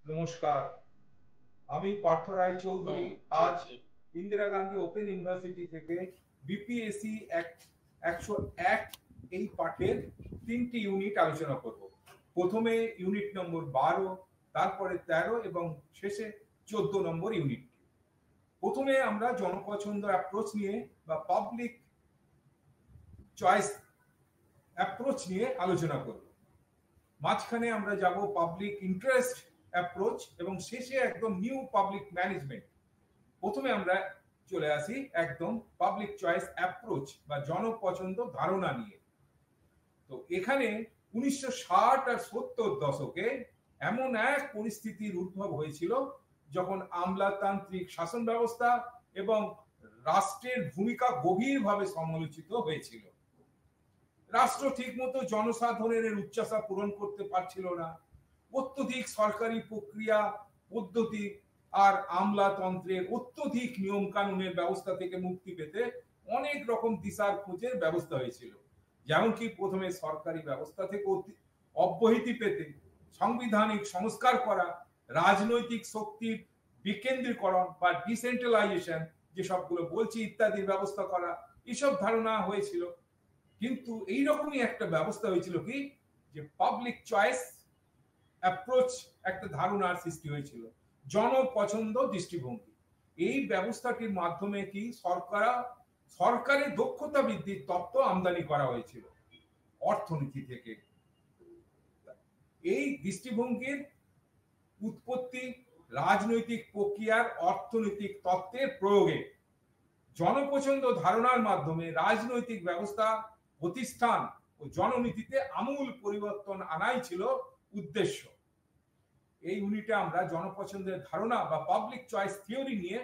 নমস্কার, আমি পার্থ রায় চৌধুরী। আজ ইন্দিরা গান্ধী ওপেন ইউনিভার্সিটি থেকে বিপিএসসি 101 এই পাঠের 3টি ইউনিট আলোচনা করব। প্রথমে ইউনিট নম্বর 12, তারপরে 13 এবং শেষে 14 নম্বর ইউনিট। প্রথমে আমরা জনপছন্দ অ্যাপ্রোচ নিয়ে বা পাবলিক চয়েস অ্যাপ্রোচ নিয়ে আলোচনা করব। মাঝখানে আমরা যাব পাবলিক ইন্টারেস্ট অ্যাপ্রোচ এবং শেষে একদম নিউ পাবলিক ম্যানেজমেন্ট। প্রথমে আমরা চলে আসি একদম পাবলিক চয়েস অ্যাপ্রোচ বা জনপছন্দ ধারণা নিয়ে। তো এখানে 1960 আর 70 দশকে এমন এক পরিস্থিতির উদ্ভব হয়েছিল যখন আমলাতান্ত্রিক শাসন ব্যবস্থা এবং রাষ্ট্রের ভূমিকা গভীরভাবে সমালোচিত হয়েছিল। রাষ্ট্র ঠিকমতো জনসাধারণের উচ্চাশা পূরণ করতে পারছিল না। অত্যধিক সরকারি প্রক্রিয়া পদ্ধতি আর আমলাতন্ত্রের অত্যধিক নিয়ম কানুনের ব্যবস্থা থেকে মুক্তি পেতে অনেক রকম দিশার খোঁজের ব্যবস্থা হয়েছিল। যেমন কি প্রথমে সরকারি ব্যবস্থা থেকে অব্যাহতি পেতে সাংবিধানিক সংস্কার করা, রাজনৈতিক শক্তির বিকেন্দ্রীকরণ বা ডিসেন্ট্রালাইজেশন যে সবগুলো বলছি ইত্যাদির ব্যবস্থা করা, এসব ধারণা হয়েছিল। কিন্তু এইরকমই একটা ব্যবস্থা হয়েছিল কি যে পাবলিক চয়েস অ্যাপ্রোচ একটা ধারণার সৃষ্টি হয়েছিল, জনপছন্দ দৃষ্টিভঙ্গি। এই ব্যবস্থাটির মাধ্যমে কি সরকারের দক্ষতা বৃদ্ধির তত্ত্ব আমদানি করা হয়েছিল অর্থনীতি থেকে। এই দৃষ্টিভঙ্গির উৎপত্তি রাজনৈতিক প্রক্রিয়ার অর্থনৈতিক তত্ত্বের প্রয়োগে জনপছন্দ ধারণার মাধ্যমে রাজনৈতিক ব্যবস্থা, প্রতিষ্ঠান ও জননীতিতে আমূল পরিবর্তন আনাই ছিল উদ্দেশ্য। এই ইউনিটে আমরা জনপছন্দের ধারণা বা পাবলিক চয়েস থিওরি নিয়ে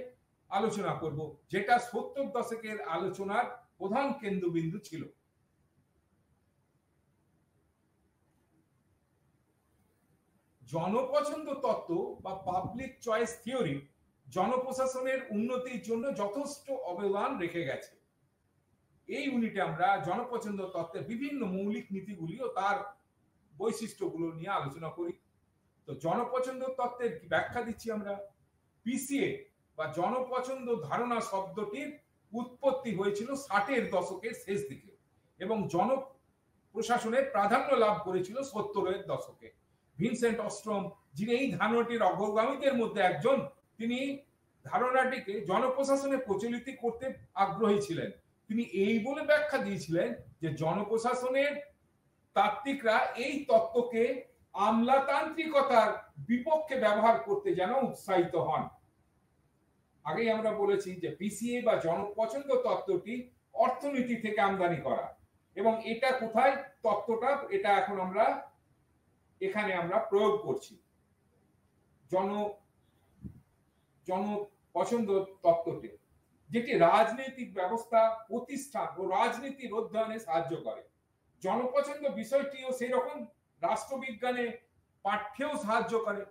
আলোচনা করব, যেটা 70 দশকের আলোচনার প্রধান কেন্দ্রবিন্দু ছিল। জনপছন্দ তত্ত্ব বা পাবলিক চয়েস থিওরি জনপ্রশাসনের উন্নতির জন্য যথেষ্ট অবদান রেখে গেছে। এই ইউনিটে আমরা জনপছন্দ তত্ত্বের বিভিন্ন মৌলিক নীতিগুলি ও তার বৈশিষ্ট্যগুলো নিয়ে আলোচনা করি। তো জনপছন্দ তত্ত্বের ব্যাখ্যা দিচ্ছি আমরা। পিসিএ বা জনপছন্দ ধারণা শব্দটির উৎপত্তি হয়েছিল 60-এর দশকের শেষ দিকে এবং জনপ্রশাসনের প্রাধান্য লাভ করেছিল 70-এর দশকে। ভিনসেন্ট অস্ট্রম, যিনি এই ধারণাটির অগ্রগামীদের মধ্যে একজন, তিনি ধারণাটিকে জনপ্রশাসনে প্রচলিত করতে আগ্রহী ছিলেন। তিনি এই বলে ব্যাখ্যা দিয়েছিলেন যে জনপ্রশাসনের তাত্ত্বিকরা এই তত্ত্বকে আমলাতান্ত্রিকতার বিপক্ষে ব্যবহার করতে যেন উৎসাহিত হন। আগেই আমরা বলেছি যে পিসিএ বা জনপছন্দ তত্ত্বটি অর্থনীতি থেকে আমদানি করা, এবং এটা কোথায় তত্ত্বটা, এটা এখন আমরা এখানে আমরা প্রয়োগ করছি। জনপছন্দ তত্ত্বটি যেটি রাজনৈতিক ব্যবস্থা, প্রতিষ্ঠান ও রাজনীতির অধ্যয়নে সাহায্য করে। জনপছন্দ বিষয়টিও সেই রকম রাষ্ট্রবিজ্ঞানে পাঠ্যেও সাহায্য করে।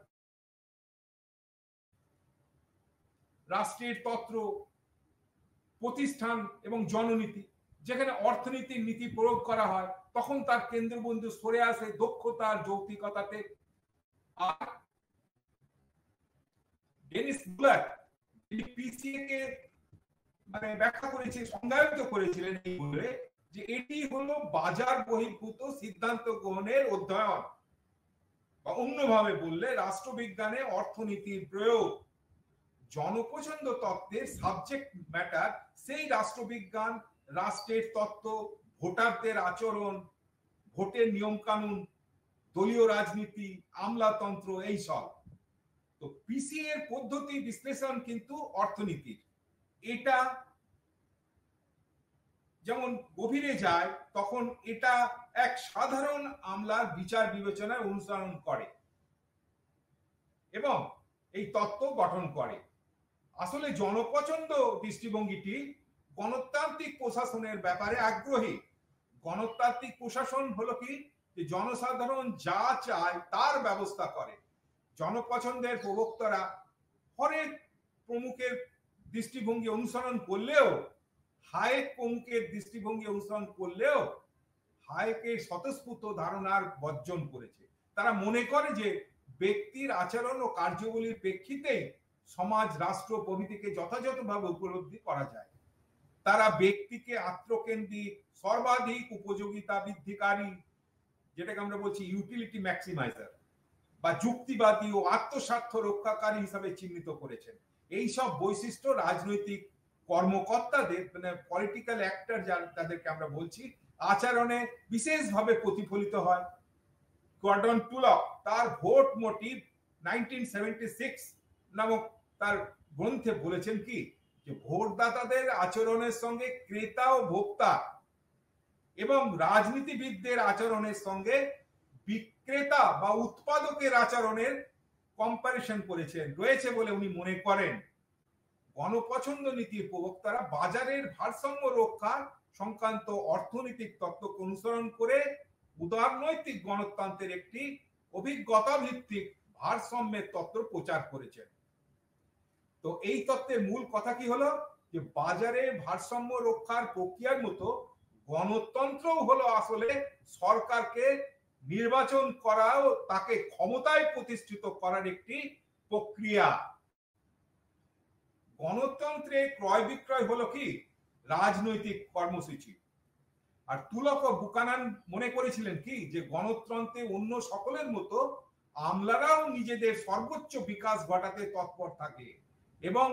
রাষ্ট্রের তন্ত্র, প্রতিষ্ঠান এবং জননীতি, যেখানে অর্থনীতির নীতি প্রয়োগ করা হয় তখন তার কেন্দ্রবিন্দু সরে আসে দক্ষতার যৌক্তিকতাতে। আর ডেনিস ব্ল্যাক যিনি পিসিএ কে মানে ব্যাখ্যা করেছে, সংজ্ঞায়িত করেছিলেন এই বলে যে এটি হলো বাজার বহির্ভূত সিদ্ধান্ত গ্রহণের অধ্যয়ন, বা অন্যভাবে বললে রাষ্ট্রবিজ্ঞানে অর্থনীতির প্রয়োগ। জনপছন্দ তত্ত্বের সাবজেক্ট ম্যাটার সেই রাষ্ট্রবিজ্ঞান, রাষ্ট্রের তত্ত্ব, ভোটারদের আচরণ, ভোটের নিয়ম কানুন, দলীয় রাজনীতি, আমলাতন্ত্র, এই সব। তো পিসিএ এর পদ্ধতি বিশ্লেষণ কিন্তু অর্থনীতির, এটা যেমন গভীরে যায় তখন এটা এক সাধারণ আমলার বিচার বিবেচনায় অনুসরণ করে এবং এই তত্ত্ব গঠন করে। আসলে জনপছন্দ দৃষ্টিভঙ্গিটি গণতান্ত্রিক প্রশাসনের ব্যাপারে আগ্রহী। গণতান্ত্রিক প্রশাসন হলো কি, যে জনসাধারণ যা চায় তার ব্যবস্থা করে। জনপছন্দের প্রবক্তারা হরেক প্রমুখের দৃষ্টিভঙ্গি অনুসরণ করলেও, হায়েক প্রমুখের দৃষ্টিভঙ্গি অনুসরণ করলেও হায়েকের স্বতঃস্ফূর্ত ধারণার বর্জন করেছে। তারা মনে করে যে ব্যক্তির আচরণ ও কার্যবলীর প্রেক্ষিতেই সমাজ রাষ্ট্র প্রভৃতিকে যথাযথভাবে উপলব্ধি করা যায়। তারা ব্যক্তিকে আত্মকেন্দ্রিক, সর্বাধিক উপযোগিতা বৃদ্ধিকারী, যেটাকে আমরা বলছি ইউটিলিটি ম্যাক্সিমাইজার, বা যুক্তিবাদী ও আত্মস্বার্থ রক্ষাকারী হিসাবে চিহ্নিত করেছেন। এই সব বৈশিষ্ট্য রাজনৈতিক কর্মকর্তাদের, মানে পলিটিক্যাল অ্যাক্টর যাদেরকে আমরা বলছি, আচরণে বিশেষভাবে প্রতিফলিত হয়। গর্ডন টুলক তার ভোট মোটিভ 1976 নামক তার গ্রন্থে বলেছেন কি, যে ভোটদাতাদের আচরণের সঙ্গে ক্রেতা ও ভোক্তা এবং রাজনীতিবিদদের আচরণের সঙ্গে বিক্রেতা বা উৎপাদকের আচরণের কম্পারিশন করেছেন রয়েছে বলে উনি মনে করেন। গণপছন্দ নীতির প্রবক্তারা বাজারের ভারসাম্য রক্ষা সংক্রান্ত অর্থনৈতিক তত্ত্বকে অনুসরণ করে উদারনৈতিক গণতন্ত্রের একটি অভিজ্ঞতা ভিত্তিক ভারসাম্যের তত্ত্ব প্রচার করেছেন। তো এই তত্ত্বের মূল কথা কি হলো, যে বাজারে ভারসাম্য রক্ষার প্রক্রিয়ার মতো গণতন্ত্রও হলো আসলে সরকারকে নির্বাচন করা ও তাকে ক্ষমতায় প্রতিষ্ঠিত করার একটি প্রক্রিয়া। গণতন্ত্রে ক্রয় বিক্রয় হলো কি রাজনৈতিক কর্মসূচি। আর তুলক ও বুকানান মনে করেছিলেন কি, যে গণতন্ত্রে অন্য সকলের মতো আমলারাও নিজেদের সর্বোচ্চ বিকাশ ঘটাতে তৎপর থাকে এবং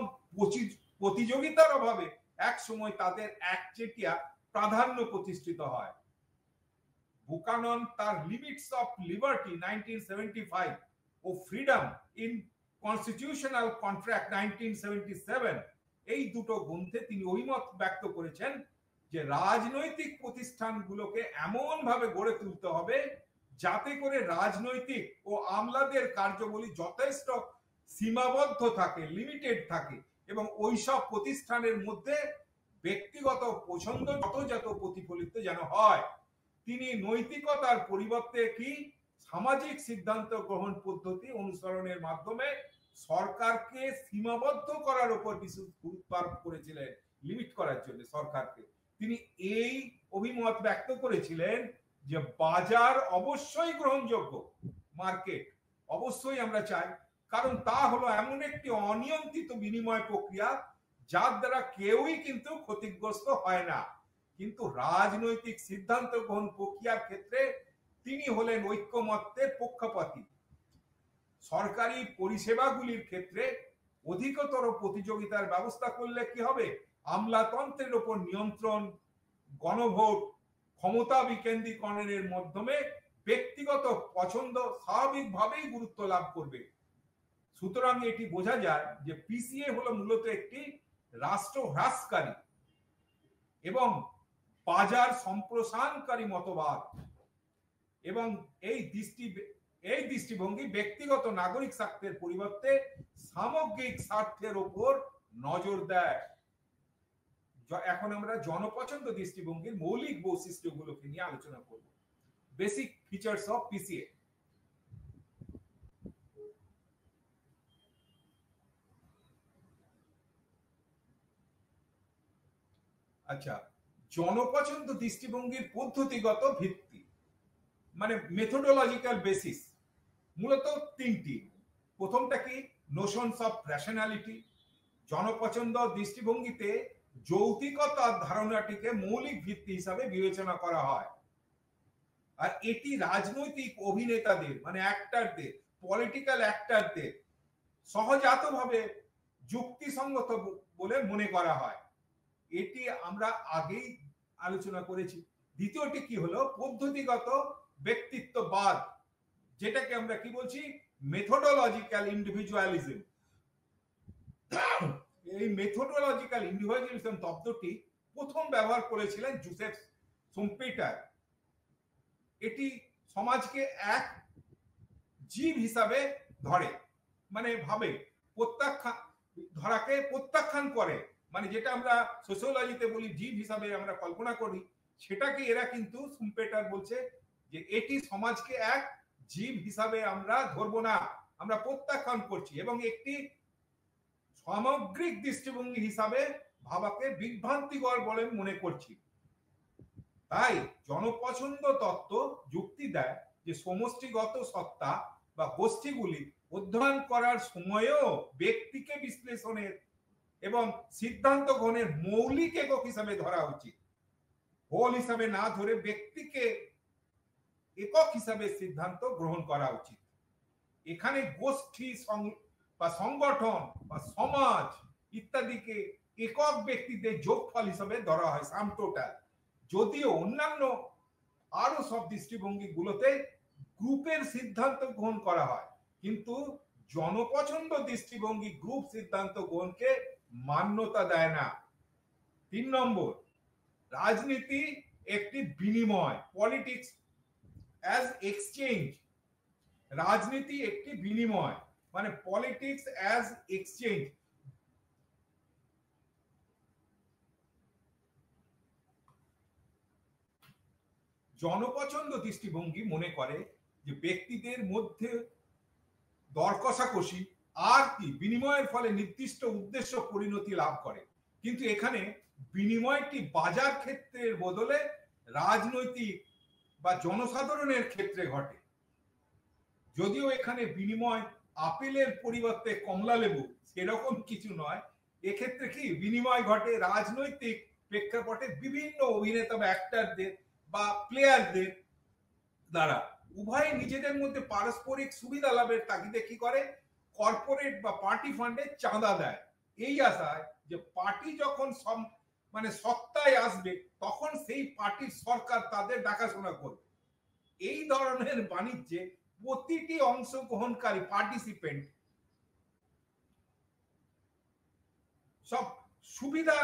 প্রতিযোগিতার অভাবে এক সময় তাদের একচেটিয়া প্রাধান্য প্রতিষ্ঠিত হয়। বুকানন তার লিমিটস অফ লিবার্টি 1975 ও ফ্রিডম ইন কনস্টিটিউশনাল কন্ট্রাক্ট 1977 এই দুটো গ্রন্থে তিনি অভিমত ব্যক্ত করেছেন যে রাজনৈতিক প্রতিষ্ঠানগুলোকে এমন ভাবে গড়ে তুলতে হবে যাতে করে রাজনৈতিক ও আমলাদের কার্যবলী যথেষ্ট সীমাবদ্ধ থাকে, লিমিটেড থাকে, এবং ওইসব প্রতিষ্ঠানের মধ্যে ব্যক্তিগত পছন্দ যথাযথ প্রতিফলিত যেন হয়। তিনি নৈতিকতার পরিবর্তে কি সামাজিক সিদ্ধান্ত গ্রহণ পদ্ধতি অনুসরণের মাধ্যমে সরকারকে সীমাবদ্ধ করার উপর বিশেষ গুরুত্ব আরোপ করেছিলেন, লিমিট করার জন্য সরকারকে। তিনি এই অভিমত ব্যক্ত করেছিলেন যে বাজার অবশ্যই গ্রহণযোগ্য, মার্কেট অবশ্যই আমরা চাই, কারণ তা হলো এমন একটি অনিয়ন্ত্রিত বিনিময় প্রক্রিয়া যার দ্বারা কেউই কিন্তু ক্ষতিগ্রস্ত হয় না। কিন্তু রাজনৈতিক সিদ্ধান্ত গ্রহণ প্রক্রিয়ার ক্ষেত্রে তিনি হলেন ঐক্যমত্যের পক্ষপাতী। সরকারি পরিষেবাগুলির ক্ষেত্রে অধিকতর প্রতিযোগিতার ব্যবস্থা করলে কি হবে, আমলাতন্ত্রের উপর নিয়ন্ত্রণ, গণভোট, ক্ষমতা বিকেন্দ্রীকরণের মাধ্যমে ব্যক্তিগত পছন্দ স্বাভাবিকভাবেই গুরুত্ব লাভ করবে। সুতরাং এটি বোঝা যায় যে পিসিএ হলো মূলত একটি রাষ্ট্র হ্রাসকারী এবং বাজার সম্প্রসারণকারী মতবাদ, এবং এই দৃষ্টিভঙ্গি ব্যক্তিগত নাগরিক স্বার্থের পরিবর্তে সামগ্রিক স্বার্থের উপর নজর দেয়। এখন আমরা জনপছন্দ দৃষ্টিভঙ্গির মৌলিক বৈশিষ্ট্যগুলোকে নিয়ে আলোচনা করব। Basic features of PCA. আচ্ছা, জনপছন্দ দৃষ্টিভঙ্গির পদ্ধতিগত ভিত্তি মানে মেথোডোলজিক্যাল বেসিস মূলত তিনটি। প্রথমটা কি, নোশনস অফ রেশনালিটি। জনপছন্দ দৃষ্টিভঙ্গিতে যৌক্তিকতার ধারণাটিকে মৌলিক ভিত্তি হিসাবে বিবেচনা করা হয়, আর এটি রাজনৈতিক অভিনেতাদের মানে অ্যাক্টরদের, পলিটিক্যাল অ্যাক্টরদের সহজাতভাবে যুক্তিসঙ্গত বলে মনে করা হয়। এটি আমরা আগেই আলোচনা করেছি। দ্বিতীয়টি কি হলো, পদ্ধতিগত ব্যক্তিত্ববাদ, যেটাকে আমরা কি বলছি, মেথোডোলজিক্যাল ইন্ডিভিজুয়ালিজম। এই মেথোডোলজিক্যাল ইন্ডিভিজুয়ালিজম শব্দটি প্রথম ব্যবহার করেছিলেন জোসেফ শুম্পেটার। এটি সমাজকে এক জীব হিসাবে ধরে, মানে ভাবে ধরাকে প্রত্যাখ্যান করে, মানে যেটা আমরা সোশিওলজিতে বলি জীব হিসাবে আমরা কল্পনা করি, সেটাকে এরা কিন্তু শুম্পেটার বলছে যে এটি সমাজকে এক জীব হিসাবে আমরা ধরবো না, আমরা প্রত্যাখ্যান করছি, এবং একটি সামগ্রিক দৃষ্টিভঙ্গি হিসাবে ভাবাকে বিভ্রান্তিকর বলে মনে করছি। তাই জনপছন্দ তত্ত্ব যুক্তি দেয় যে সমষ্টিগত সত্তা বা গোষ্ঠীগুলি অধ্যয়ন করার সময়ও ব্যক্তিকে বিশ্লেষণের এবং সিদ্ধান্ত গ্রহণের মৌলিক একক হিসাবে ধরা উচিত। হোল হিসাবে না ধরে ব্যক্তিকে একক হিসাবে সিদ্ধান্ত গ্রহণ করা উচিত। এখানে গোষ্ঠী বা সংগঠন বা সমাজ ইত্যাদিকে একক ব্যক্তিদের যোগফল হিসাবে ধরা হয়, সাম টোটাল। যদিও অন্যান্য আরো সব দৃষ্টিভঙ্গিগুলোতে গ্রুপের সিদ্ধান্ত গ্রহণ করা হয়, কিন্তু জনপছন্দ দৃষ্টিভঙ্গি গ্রুপ সিদ্ধান্ত গ্রহণকে মান্যতা দেয় না। 3 নম্বর, রাজনীতি একটি বিনিময়, পলিটিক্স অ্যাজ এক্সচেঞ্জ। রাজনীতি একটি বিনিময়, মানে পলিটিক্স অ্যাজ এক্সচেঞ্জ। জনপছন্দ দৃষ্টিভঙ্গি মনে করে যে ব্যক্তিদের মধ্যে দর কষাকষি আর কি বিনিময়ের ফলে নির্দিষ্ট উদ্দেশ্য পরিণতি লাভ করে, কিন্তু এখানে বিনিময়টি বাজার ক্ষেত্রের বদলে রাজনৈতিক বা জনসাধারণের ক্ষেত্রে ঘটে। যদিও এখানে বিনিময় আপেলের পরিবর্তে কমলা লেবু সেরকম কিছু নয়, এক্ষেত্রে কি বিনিময় ঘটে রাজনৈতিক প্রেক্ষাপটে বিভিন্ন অভিনেতা বা অ্যাক্টরদের বা প্লেয়ারদের দ্বারা। উভয়ে নিজেদের মধ্যে পারস্পরিক সুবিধা লাভের তাগিদে কি করে, কর্পোরেট বা পার্টি ফান্ডে চাঁদা দেয়, এই আশায় যে পার্টি যখন মানে সত্তায় আসবে তখন সেই পার্টির সরকার তাদের দেখাশোনা করবে। এই ধরনের বাণিজ্যে প্রতিটি অংশগ্রহণকারী পার্টিসিপেন্ট সব সুবিধা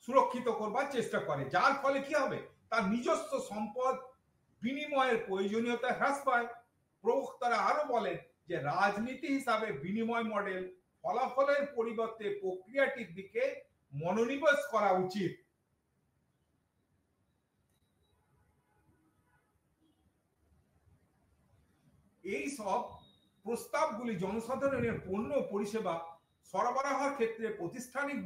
সুরক্ষিত করবার চেষ্টা করে, যার ফলে কি হবে, তার নিজস্ব সম্পদ বিনিময়ের প্রয়োজনীয়তা হ্রাস পায়। প্রবক্তারা আরো বলেন যে রাজনীতি হিসাবে বিনিময় মডেল ফলাফলের পরিবর্তে প্রক্রিয়াটির দিকে মনোনিবেশ করা উচিত। এই সব প্রস্তাবগুলি জনসাধারণের পণ্য পরিষেবা সরবরাহের ক্ষেত্রে প্রাতিষ্ঠানিক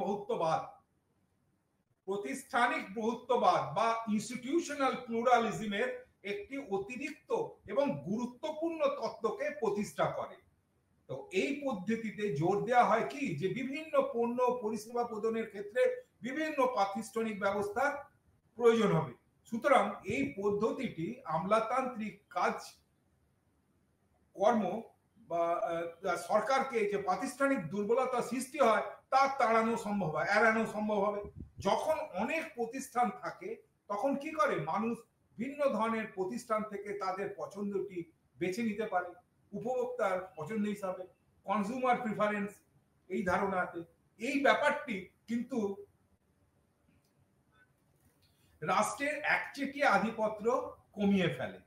বহুত্ববাদ বা ইনস্টিটিউশনাল প্লুরালিজমের একটি অতিরিক্ত এবং গুরুত্বপূর্ণ তত্ত্বকে প্রতিষ্ঠা করে। তো এই পদ্ধতিতে জোর দেওয়া হয় কি, যে বিভিন্ন পণ্য পরিষেবা প্রদানের ক্ষেত্রে বিভিন্ন প্রাতিষ্ঠানিক ব্যবস্থার প্রয়োজন হবে। সুতরাং এই পদ্ধতিটি আমলাতান্ত্রিক কাজ কর্ম বা সরকারকে যে প্রাতিষ্ঠানিক দুর্বলতা সৃষ্টি হয় তা তাড়ানো সম্ভব হয়, এড়ানো সম্ভব হবে। যখন অনেক প্রতিষ্ঠান থাকে তখন কি করে, মানুষ ভিন্ন ধরনের প্রতিষ্ঠান থেকে তাদের পছন্দটি বেছে নিতে পারে উপভোক্তার পছন্দ হিসাবে, কনজিউমার প্রিফারেন্স এই ধারণাতে। এই ব্যাপারটি কিন্তু রাষ্ট্রের একচেটিয়া আধিপত্য কমিয়ে ফেলে।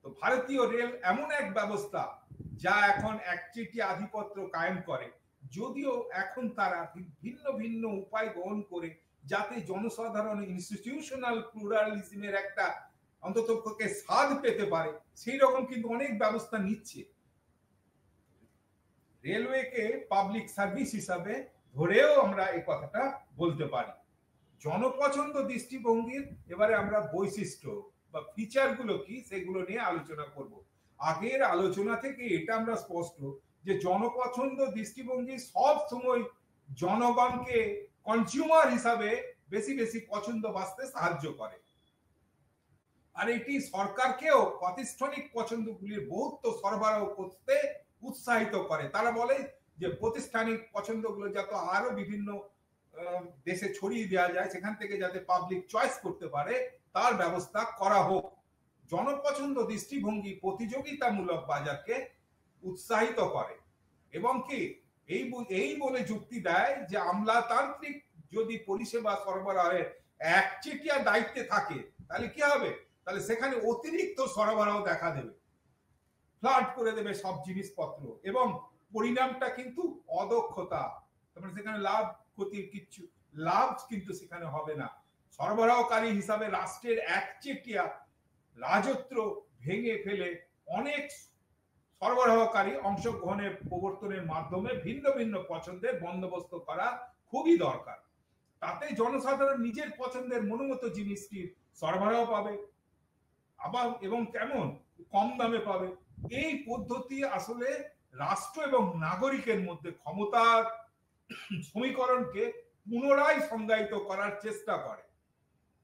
তো ভারতীয় রেল এমন এক ব্যবস্থা যা এখন একচেটিয়া আধিপত্য কায়েম করে, যদিও এখন তারা ভিন্ন ভিন্ন উপায় গ্রহণ করে যাতে জনসাধারণ ইনস্টিটিউশনাল প্লুরালিজমের একটা অন্ততপক্ষে স্বাদ পেতে পারে, সেই রকম কিন্তু অনেক ব্যবস্থা নিচ্ছে। রেলওয়েকে পাবলিক সার্ভিস হিসাবে ধরেও আমরা এই কথাটা বলতে পারি। জনপছন্দ দৃষ্টিভঙ্গির এবারে আমরা বৈশিষ্ট্য বা ফিচার গুলো কি সেগুলো নিয়ে আলোচনা করব। আগের আলোচনা থেকে এটা আমরা স্পষ্ট যে জনপছন্দ দৃষ্টিভঙ্গি সব সময় জনগণকে কনজিউমার হিসাবে বেশি বেশি পছন্দ বাঁচতে সাহায্য করে, আর এটি সরকারকেও প্রাতিষ্ঠানিক পছন্দগুলির বহুত্ব সরবরাহ করতে উৎসাহিত করে। তারা বলে যে প্রাতিষ্ঠানিক পছন্দগুলো যাতে আরো বিভিন্ন দেশে ছড়িয়ে দেওয়া যায়, সেখান থেকে যাতে পাবলিক চয়েস করতে পারে তার ব্যবস্থা করা হোক। জনপছন্দ দৃষ্টিভঙ্গি প্রতিযোগিতামূলক বাজারকে উৎসাহিত করে এবং কি এই বলে যুক্তি দেয় যে আমলাতান্ত্রিক যদি পরিষেবা সরবরাহের একচেটিয়া দায়িত্বে থাকে তাহলে কি হবে, তাহলে সেখানে অতিরিক্ত সরবরাহ দেখা দেবে, ফ্লাড করে দেবে সব জিনিসপত্র, এবং পরিণামটা কিন্তু অদক্ষতা, তারপরে সেখানে লাভ ক্ষতির কিচ্ছু লাভ কিন্তু সেখানে হবে না। সরবরাহকারী হিসাবে রাষ্ট্রের একচেটিয়া রাজত্ব ভেঙে ফেলে অনেক সরবরাহকারী অংশগ্রহণের প্রবর্তনের মাধ্যমে ভিন্ন ভিন্ন পছন্দের বন্দোবস্ত করা খুবই দরকার। তাতে জনসাধারণ নিজের পছন্দের মনোমত জিনিসটির সরবরাহ পাবে, আবার এবং কেমন কম দামে পাবে। এই পদ্ধতি আসলে রাষ্ট্র এবং নাগরিকের মধ্যে ক্ষমতার সমীকরণকে পুনরায় সংজ্ঞায়িত করার চেষ্টা করে।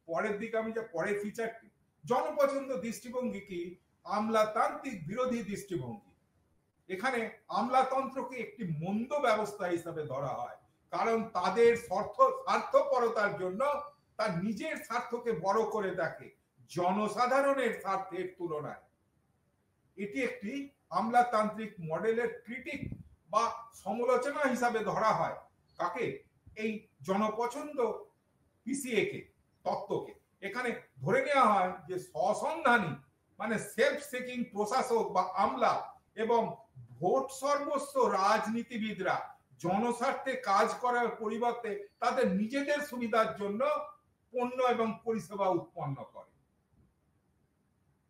পরের দিকে আমি যে পরের ফিচারটি, জনপছন্দ দৃষ্টিভঙ্গি কি আমলাতান্ত্রিক বিরোধী দৃষ্টিভঙ্গি। এখানে আমলাতন্ত্রকে একটি মন্দ ব্যবস্থা হিসাবে ধরা হয়, কারণ তাদের স্বার্থপরতার জন্য তার নিজের স্বার্থকে বড় করে দেখে জনসাধারণের স্বার্থের তুলনায়। এটি একটি আমলাতান্ত্রিক মডেলের ক্রিটিক বা সমালোচনা হিসাবে ধরা হয় কাকে? এই জনপছন্দ পিসিএ কে, তত্ত্বকে। এখানে ধরে নেওয়া হয় যে স্বসন্ধানী মানে সেলফ সিকিং প্রশাসক বা আমলা এবং ভোট সর্বস্ব রাজনীতিবিদরা জনস্বার্থে কাজ করার পরিবর্তে তাদের নিজেদের সুবিধার জন্য পণ্য এবং পরিষেবা উৎপন্ন করে।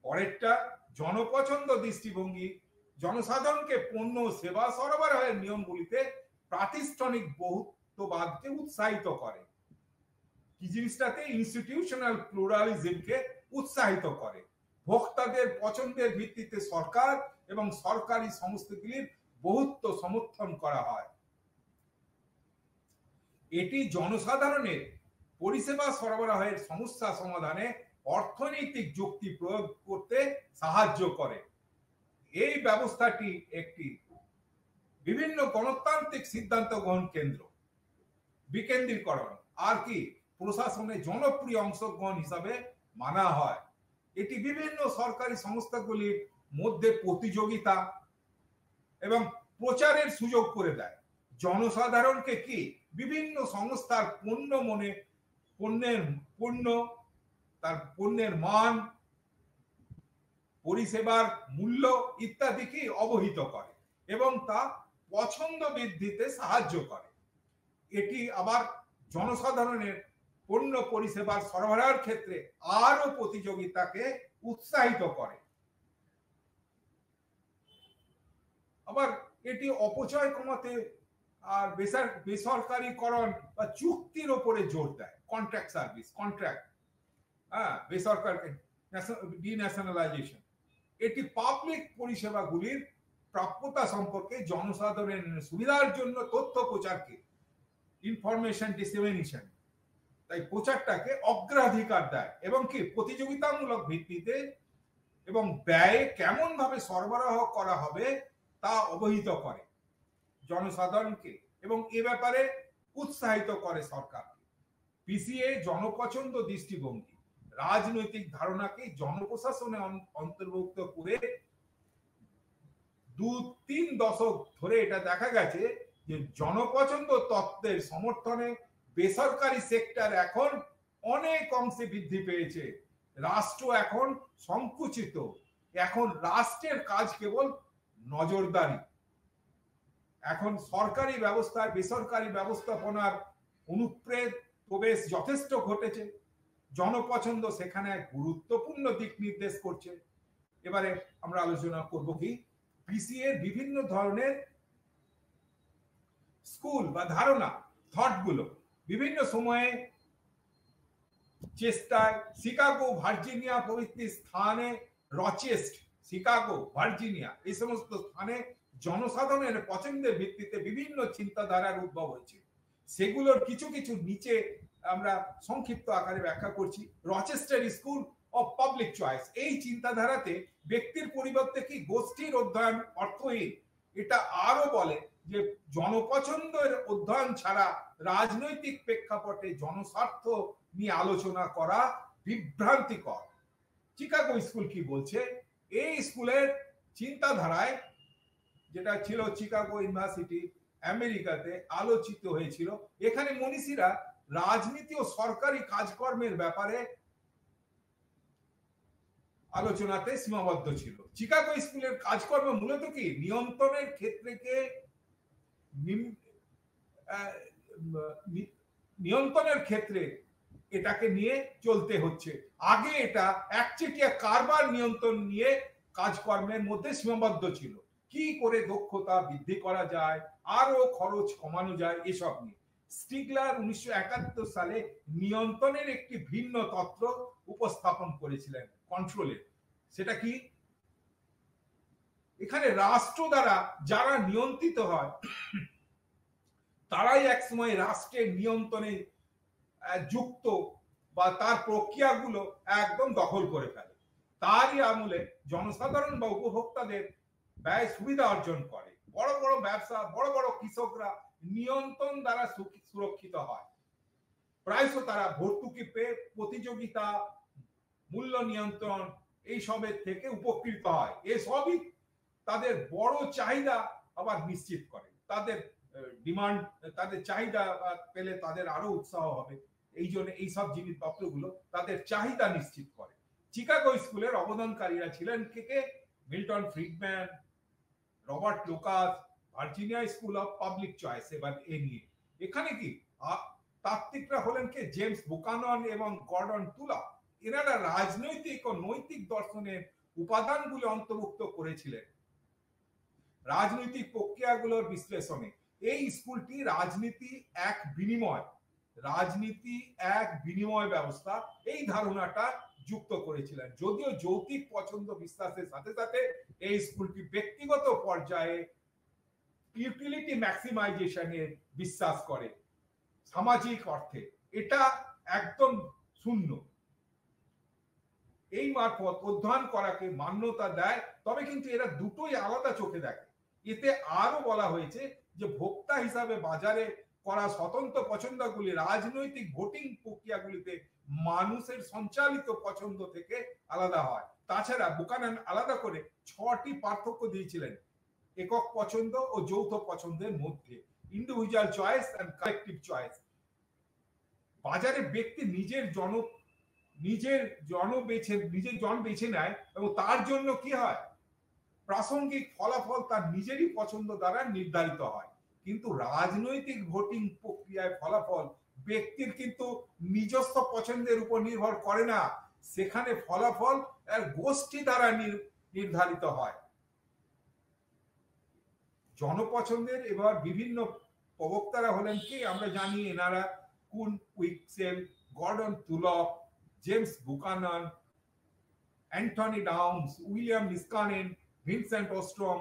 পরেরটা, জনপছন্দ দৃষ্টিভঙ্গি জনসাধারণকে পণ্য সেবা সরবরাহের নিয়মগুলিতে প্রাতিষ্ঠানিক বহুত্ববাদকে উৎসাহিত করে। কি জিনিসটাতে? ইনস্টিটিউশনাল প্লুরালিজমকে উৎসাহিত করে। ভোক্তাদের পছন্দের ভিত্তিতে সরকার এবং সরকারি সংস্থাগুলির বহুত্ব সমর্থন করা হয়। এটি জনসাধারণের পরিষেবা সরবরাহের সমস্যা সমাধানে অর্থনৈতিক যুক্তি প্রয়োগ করতে সাহায্য করে। এই ব্যবস্থাটি একটি বিভিন্ন গণতান্ত্রিক সিদ্ধান্ত গ্রহণ কেন্দ্র। বিকেন্দ্রীকরণ আর কি প্রশাসনে জনপ্রিয় অংশগ্রহণ হিসাবে মানা হয়। এটি বিভিন্ন সরকারি সংস্থাগুলির মধ্যে প্রতিযোগিতা এবং প্রচারের সুযোগ করে দেয়। জনসাধারণকে কি বিভিন্ন সংস্থার পণ্যের মান, পরিষেবার মূল্য ইত্যাদি কি অবহিত করে এবং তা পছন্দ বৃদ্ধিতে সাহায্য করে। এটি আবার জনসাধারণের পণ্য পরিষেবার সরবরাহের ক্ষেত্রে আরো প্রতিযোগিতাকে উৎসাহিত করে। আবার এটি অপচয় কমাতে আর বেসরকারীকরণ বা চুক্তির উপরে জোর দেয়। কন্ট্রাক্ট সার্ভিস, বেসরকারি ডিন্যাশনালাইজেশন। এটি পাবলিক পরিষেবাগুলির প্রাপ্যতা সম্পর্কে জনসাধারণের সুবিধার জন্য তথ্য প্রচারকে, ইনফরমেশন ডিসেমিনেশন, তাই প্রচারটাকে অগ্রাধিকার দেয় এবং কি প্রতিযোগিতামূলক ভিত্তিতে এবং ব্যয়ে কেমন ভাবে সরবরাহ করা হবে তা অবহিত করে জনসাধারণকে এবং এ ব্যাপারে উৎসাহিত করে সরকারকে। পিসিএ জনপছন্দ দৃষ্টিভঙ্গি রাজনৈতিক ধারণাকে জনপ্রশাসনে অন্তর্ভুক্ত করে 2-3 দশক ধরে এটা দেখা গেছে যে জনপছন্দ তত্ত্বের সমর্থনে বেসরকারি সেক্টর এখন অনেক অংশে বৃদ্ধি পেয়েছে। রাষ্ট্র এখন সংকুচিত। এখন রাষ্ট্রের কাজ কেবল নজরদারি। এখন সরকারি ব্যবস্থায় বেসরকারি ব্যবস্থাপনার অনুপ্রেত প্রবেশ যথেষ্ট ঘটেছে। জনপছন্দ সেখানে এক গুরুত্বপূর্ণ দিক নির্দেশ করছে। এবারে আমরা আলোচনা করব কি পিসিএ বিভিন্ন ধরনের স্কুল বা ধারণা, থটগুলো বিভিন্ন সময়ে চেষ্টায় শিকাগো, ভার্জিনিয়া প্রভৃতি স্থানে, রচেস্ট, শিকাগো, ভার্জিনিয়া এই সমস্ত স্থানে জনসাধারণের পছন্দের ভিত্তিতে বিভিন্ন চিন্তাধারার উদ্ভব হয়েছে। সেগুলোর কিছু কিছু নিচে আমরা সংক্ষিপ্ত আকারে ব্যাখ্যা করছি। Rochester school of public choice, এই চিন্তাধারাতে ব্যক্তির পরিবর্তে কি গোষ্ঠীর অধ্যয়ন অর্থহীন। এটা আরো বলে যে জনপছন্দের অধ্যয়ন ছাড়া রাজনৈতিক প্রেক্ষাপটে জনস্বার্থ নিয়ে আলোচনা করা বিভ্রান্তিকর। চিকাগো স্কুল কি বলছে? এই স্কুলের চিন্তাধারায়, যেটা ছিল চিকাগো ইউনিভার্সিটি আমেরিকাতে আলোচিত হয়েছিল, এখানে মনীষীরা রাজনীতি ও সরকারি কাজকর্মের ব্যাপারে আলোচনাতে সীমাবদ্ধ ছিল। চিকাগো স্কুলের কাজকর্ম মূলত কি নিয়ন্ত্রণের ক্ষেত্রকে নিয়ন্ত্রণের ক্ষেত্রে এটাকে নিয়ে চলতে হচ্ছে। আগে এটা একচেটিয়া কারবার নিয়ন্ত্রণ নিয়ে কাজকর্মের মধ্যে সীমাবদ্ধ ছিল। কি করে দক্ষতা বৃদ্ধি করা যায়, আরো খরচ কমানো যায়, এসব নিয়ে স্টিগলার 1971 সালে নিয়ন্ত্রণের একটি ভিন্ন তত্ত্ব উপস্থাপন করেছিলেন, কন্ট্রোলের। সেটা কি? এখানে রাষ্ট্র দ্বারা যারা নিয়ন্ত্রিত হয় তারাই একসময় রাষ্ট্রের নিয়ন্ত্রণে যুক্ত বা তার প্রক্রিয়াগুলো একদম দখল করে ফেলে। তারই আমলে জনসাধারণ বা উপভোক্তাদের ব্যয় সুবিধা অর্জন করে। বড় বড় ব্যবসা, বড় বড় কৃষকরা নিয়ন্ত্রণ দ্বারা সুরক্ষিত হয়। প্রায়শ তারা ভর্তুকি পেয়ে প্রতিযোগিতা, মূল্য নিয়ন্ত্রণ এইসবের থেকে উপকৃত হয়। এসবই তাদের বড় চাহিদা আবার নিশ্চিত করে। তাদের ডিমান্ড, তাদের চাহিদা পেলে তাদের আরো উৎসাহ হবে। এই জন্য এইসব জিনিসপত্রগুলো তাদের চাহিদা নিশ্চিত করে। চিকাগো স্কুলের অবদানকারীরা ছিলেন কে? Milton Friedman, Robert Lucas, Virginia school of public choice. এবার এ নিয়ে এখানে কি তাত্ত্বিকরা হলেন কে? জেমস বুকানন এবং গর্ডন তুলা। এনারা রাজনৈতিক ও নৈতিক দর্শনের উপাদানগুলো অন্তর্ভুক্ত করেছিলেন রাজনৈতিক প্রক্রিয়াগুলোর বিশ্লেষণে। এই স্কুলটি রাজনীতি এক বিনিময় ব্যবস্থা, এই ধারণাটা যুক্ত করেছিলেন। যদিও যৌক্তিক পছন্দ বিশ্বাসের সাথে সাথে এই স্কুলটি ব্যক্তিগত পর্যায়ে ইউটিলিটি ম্যাক্সিমাইজেশনের বিশ্বাস করে। সামাজিক অর্থে এটা একদম শূন্য। এই মারফত অধ্যয়ন করাকে মান্যতা দেয়, তবে কিন্তু এরা দুটোই আলাদা চোখে দেখে। এতে আরো বলা হয়েছে যে ভোক্তা হিসাবে বাজারে করা স্বতন্ত্র পছন্দগুলি রাজনৈতিক ভোটিং প্রক্রিয়াগুলিতে মানুষের সঞ্চালিত পছন্দ থেকে আলাদা হয়। তাছাড়া বুকানন আলাদা করে 6টি পার্থক্য দিয়েছিলেন একক পছন্দ ও যৌথ পছন্দের মধ্যে: individual choice and collective choice. বাজারে ব্যক্তি নিজের জন বেছে নেয় এবং তার জন্য কি হয়, প্রাসঙ্গিক ফলাফল তার নিজেরই পছন্দ দ্বারা নির্ধারিত হয়। কিন্তু রাজনৈতিক ভোটিং প্রক্রিয়ায় ফলাফল ব্যক্তির কিন্তু নিজস্ব পছন্দের উপর নির্ভর করে না, সেখানে ফলাফল গোষ্ঠী দ্বারা নির্ধারিত হয়। জনপছন্দের এবার বিভিন্ন প্রবক্তারা হলেন কি আমরা জানি, এনারা কুন Wicksell, Gordon Tullock, James Buchanan, Anthony Downs, William Niskanen, Vincent Ostrom,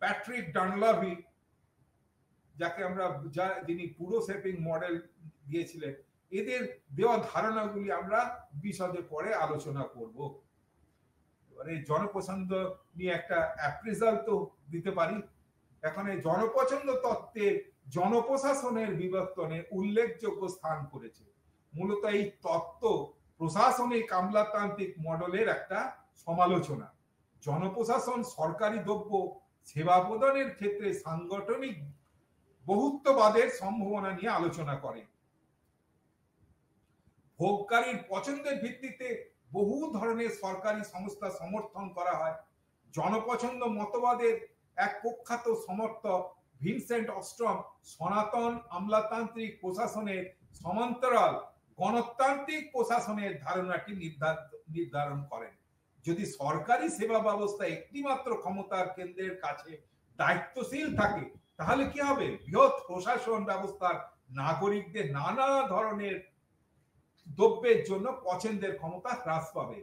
Patrick Dunleavy, যাকে আমরা যিনি পুরো শেপিং মডেল দিয়েছিলেন। এদের দেওয়া ধারণাগুলি আমরা বিশদে পরে আলোচনা করব। এবারে জনপছন্দ নিয়ে একটা অ্যাপ্রেজাল তো দিতে পারি। এখানে জনপছন্দ তত্ত্বের জনপ্রশাসনের বিবর্তনে উল্লেখযোগ্য স্থান করেছে। মূলত এই তত্ত্ব প্রশাসনিক আমলাতান্ত্রিক মডেলের একটা সমালোচনা। জনপ্রশাসন সরকারি দ্রব্য সেবা প্রদানের ক্ষেত্রে সাংগঠনিক বহুত্ববাদের সম্ভাবনা নিয়ে আলোচনা করে। ভোগকারীর পছন্দের ভিত্তিতে বহু ধরনের সরকারি সংস্থা সমর্থন করা হয়। জনপছন্দ মতবাদের এক প্রখ্যাত সমর্থক ভিনসেন্ট ওস্ট্রম সনাতন আমলাতান্ত্রিক প্রশাসনের সমান্তরাল গণতান্ত্রিক প্রশাসনের ধারণাটি নির্ধারণ করেন। যদি সরকারি সেবা ব্যবস্থা একটিমাত্র ক্ষমতার কেন্দ্রের কাছে দায়িত্বশীল থাকে, তাহলে কি হবে? বৃহৎ প্রশাসন ব্যবস্থার নাগরিকদের নানা ধরনের দ্রব্যের জন্য পছন্দের ক্ষমতা হ্রাস পাবে।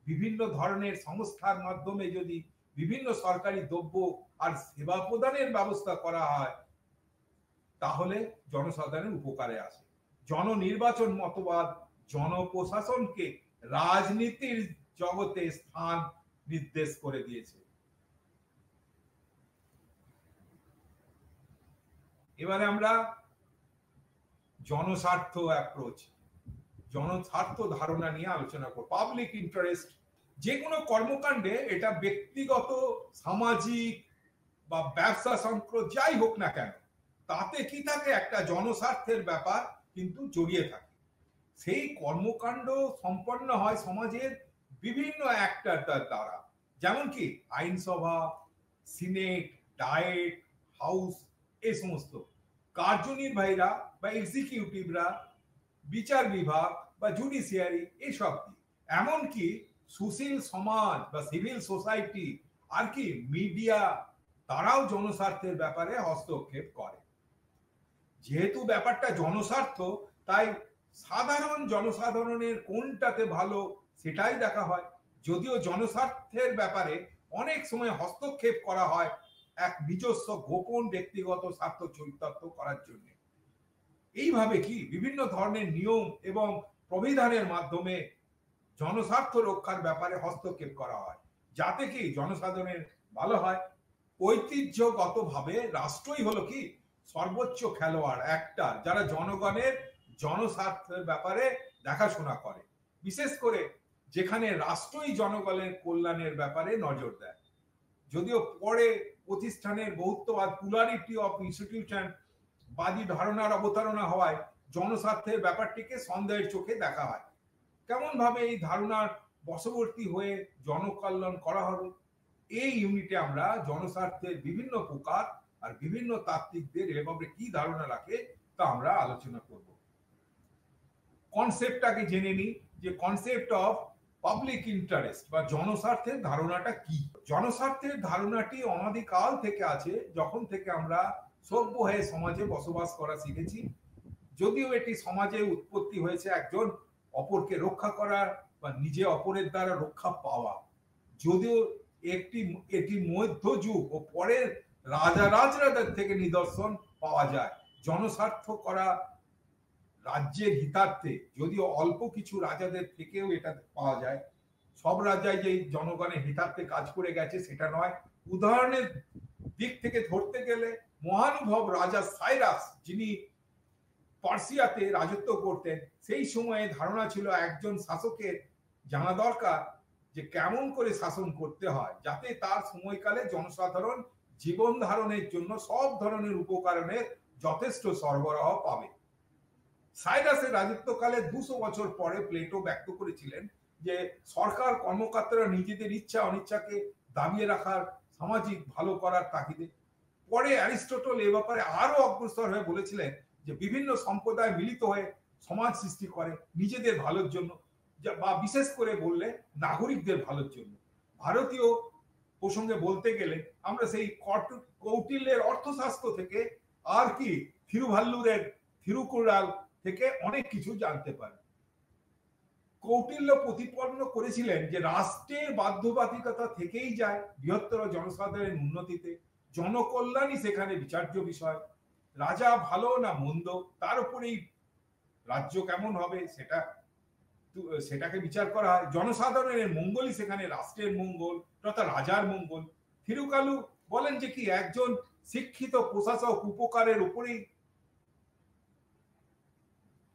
বিভিন্ন ধরনের সংস্থার মাধ্যমে যদি বিভিন্ন সরকারি দ্রব্য আর সেবা প্রদানের ব্যবস্থা করা হয়, তাহলে জনসাধারণের উপকারে আসে। জননির্বাচন মতবাদ জনপ্রশাসনকে রাজনীতির জগতে স্থান নির্দেশ করে দিয়েছে। এবারে আমরা জনস্বার্থ অ্যাপ্রোচ, জনস্বার্থ ধারণা নিয়ে আলোচনা করব। পাবলিক ইন্টারেস্ট যে কোনো কর্মকাণ্ডে এটা ব্যক্তিগত, সামাজিক বা ব্যবসা সংক্রান্ত যাই হোক না কেন, তাতে কি থাকে, একটা জনস্বার্থের ব্যাপার কিন্তু জড়িয়ে থাকে। সেই কর্মকাণ্ড সম্পন্ন হয় সমাজের বিভিন্ন অ্যাক্টর দ্বারা, যেমন কি আইনসভা, সিনেট, ডায়েট, হাউস, এই সমস্ত কার্যনির্বাহীরা বা এক্সিকিউটিভরা, বিচার বিভাগ বা জুডিশিয়ারি, এইসব এমনকি সুশীল সমাজ বা সিভিল সোসাইটি আর কি মিডিয়া, তারাও জনস্বার্থের ব্যাপারে হস্তক্ষেপ করে। যেহেতু ব্যাপারটা জনস্বার্থ, তাই সাধারণ জনসাধারণের কোনটাতে ভালো সেটাই দেখা হয়। যদিও জনস্বার্থের ব্যাপারে অনেক সময় হস্তক্ষেপ করা হয় এক নিজস্ব গোপন ব্যক্তিগত স্বার্থ চরিতার্থ করার জন্য। এইভাবে কি বিভিন্ন ধরনের নিয়ম এবং প্রবিধানের মাধ্যমে জনস্বার্থ রক্ষার ব্যাপারে হস্তক্ষেপ করা হয়, যাতে কি জনসাধারণের ভালো হয়। ঐতিহ্যগতভাবে রাষ্ট্রই হলো কি সর্বোচ্চ খেলোয়াড় একটা, যারা জনগণের জনস্বার্থের ব্যাপারে দেখাশোনা করে, বিশেষ করে যেখানে রাষ্ট্রই জনগণের কল্যাণের ব্যাপারে নজর দেয়। যদিও পরে প্রতিষ্ঠানের বহুত্ববাদ প্লুরালিটি অফ ইনস্টিটিউশন বাদী ধারণার অবতারণা হওয়ায় জনস্বার্থের ব্যাপারটিকে সন্দেহের চোখে দেখা হয়। কেমন ভাবে এই ধারণার বশবর্তী হয়ে জনকল্যাণ করা হবে, এই ইউনিটে আমরা জনস্বার্থের বিভিন্ন প্রকার আর বিভিন্ন তাত্ত্বিকদের এভাবে কি ধারণা রাখে তা আমরা আলোচনা করব। কনসেপ্টটাকে জেনে নিই যে কনসেপ্ট অফ পাবলিক ইন্টারেস্ট বা জনস্বার্থের ধারণাটা কি। জনস্বার্থের ধারণাটি অনাদিকাল থেকে আছে, যখন থেকে আমরা সভ্য হয়ে সমাজে বসবাস করা শিখেছি। যদিও এটি সমাজে উৎপত্তি হয়েছে একজন অপরকে রক্ষা করার বা নিজে অপরের দ্বারা রক্ষা পাওয়া, যদিও এটি মধ্যযুগ ও পরের রাজাদের থেকে নিদর্শন পাওয়া যায়। জনস্বার্থ করা রাজ্যের হিতার্থে, যদিও অল্প কিছু রাজাদের থেকেও এটা পাওয়া যায়। সব রাজাই যে জনগণের হিতার্থে কাজ করে গেছে সেটা নয়। উদাহরণের দিক থেকে ধরতে গেলে মহানুভব রাজা সাইরাস, যিনি পার্সিয়াতে রাজত্ব করতেন, সেই সময়ে ধারণা ছিল একজন শাসকের জানা দরকার যে কেমন করে শাসন করতে হয়, যাতে তার সময়কালে জনসাধারণ জীবন ধারণের জন্য সব ধরনের উপকরণের যথেষ্ট সরবরাহ পাবে। সাইরাসের রাজত্বকালে 200 বছর পরে প্লেটো ব্যক্ত করেছিলেন যে সরকার কর্মকর্তারা নিজেদের ইচ্ছা অনিচ্ছাকে দাবিয়ে রাখার সামাজিক ভালো করার তাগিদে। পরে অ্যারিস্টটল এ ব্যাপারে আরো অগ্রসর হয়ে বলেছিলেন যে বিভিন্ন সম্প্রদায় মিলিত হয়ে সমাজ সৃষ্টি করে নিজেদের ভালোর জন্য, বা বিশেষ করে বললে নাগরিকদের ভালোর জন্য। ভারতীয় প্রসঙ্গে বলতে গেলে আমরা সেই কৌটিল্যের অর্থশাস্ত্র থেকে আর কি থিরুভাল্লুরের থিরুকুরাল থেকে অনেক কিছু জানতে পারি। কৌটিল্য প্রতিপন্ন করেছিলেন যে রাষ্ট্রের বাধ্যবাধকতা থেকেই যায় বৃহত্তর জনসাধারণের উন্নতিতে, জনকল্যাণই সেখানে বিচার্য বিষয়। রাজা ভালো না মন্দ তার উপরেই রাজ্য কেমন হবে সেটাকে বিচার করা হয়। জনসাধারণের মঙ্গলই সেখানে রাষ্ট্রের মঙ্গল তথা রাজার মঙ্গল। থিরুকালু বলেন যে কি একজন শিক্ষিত প্রশাসক উপকারের উপরেই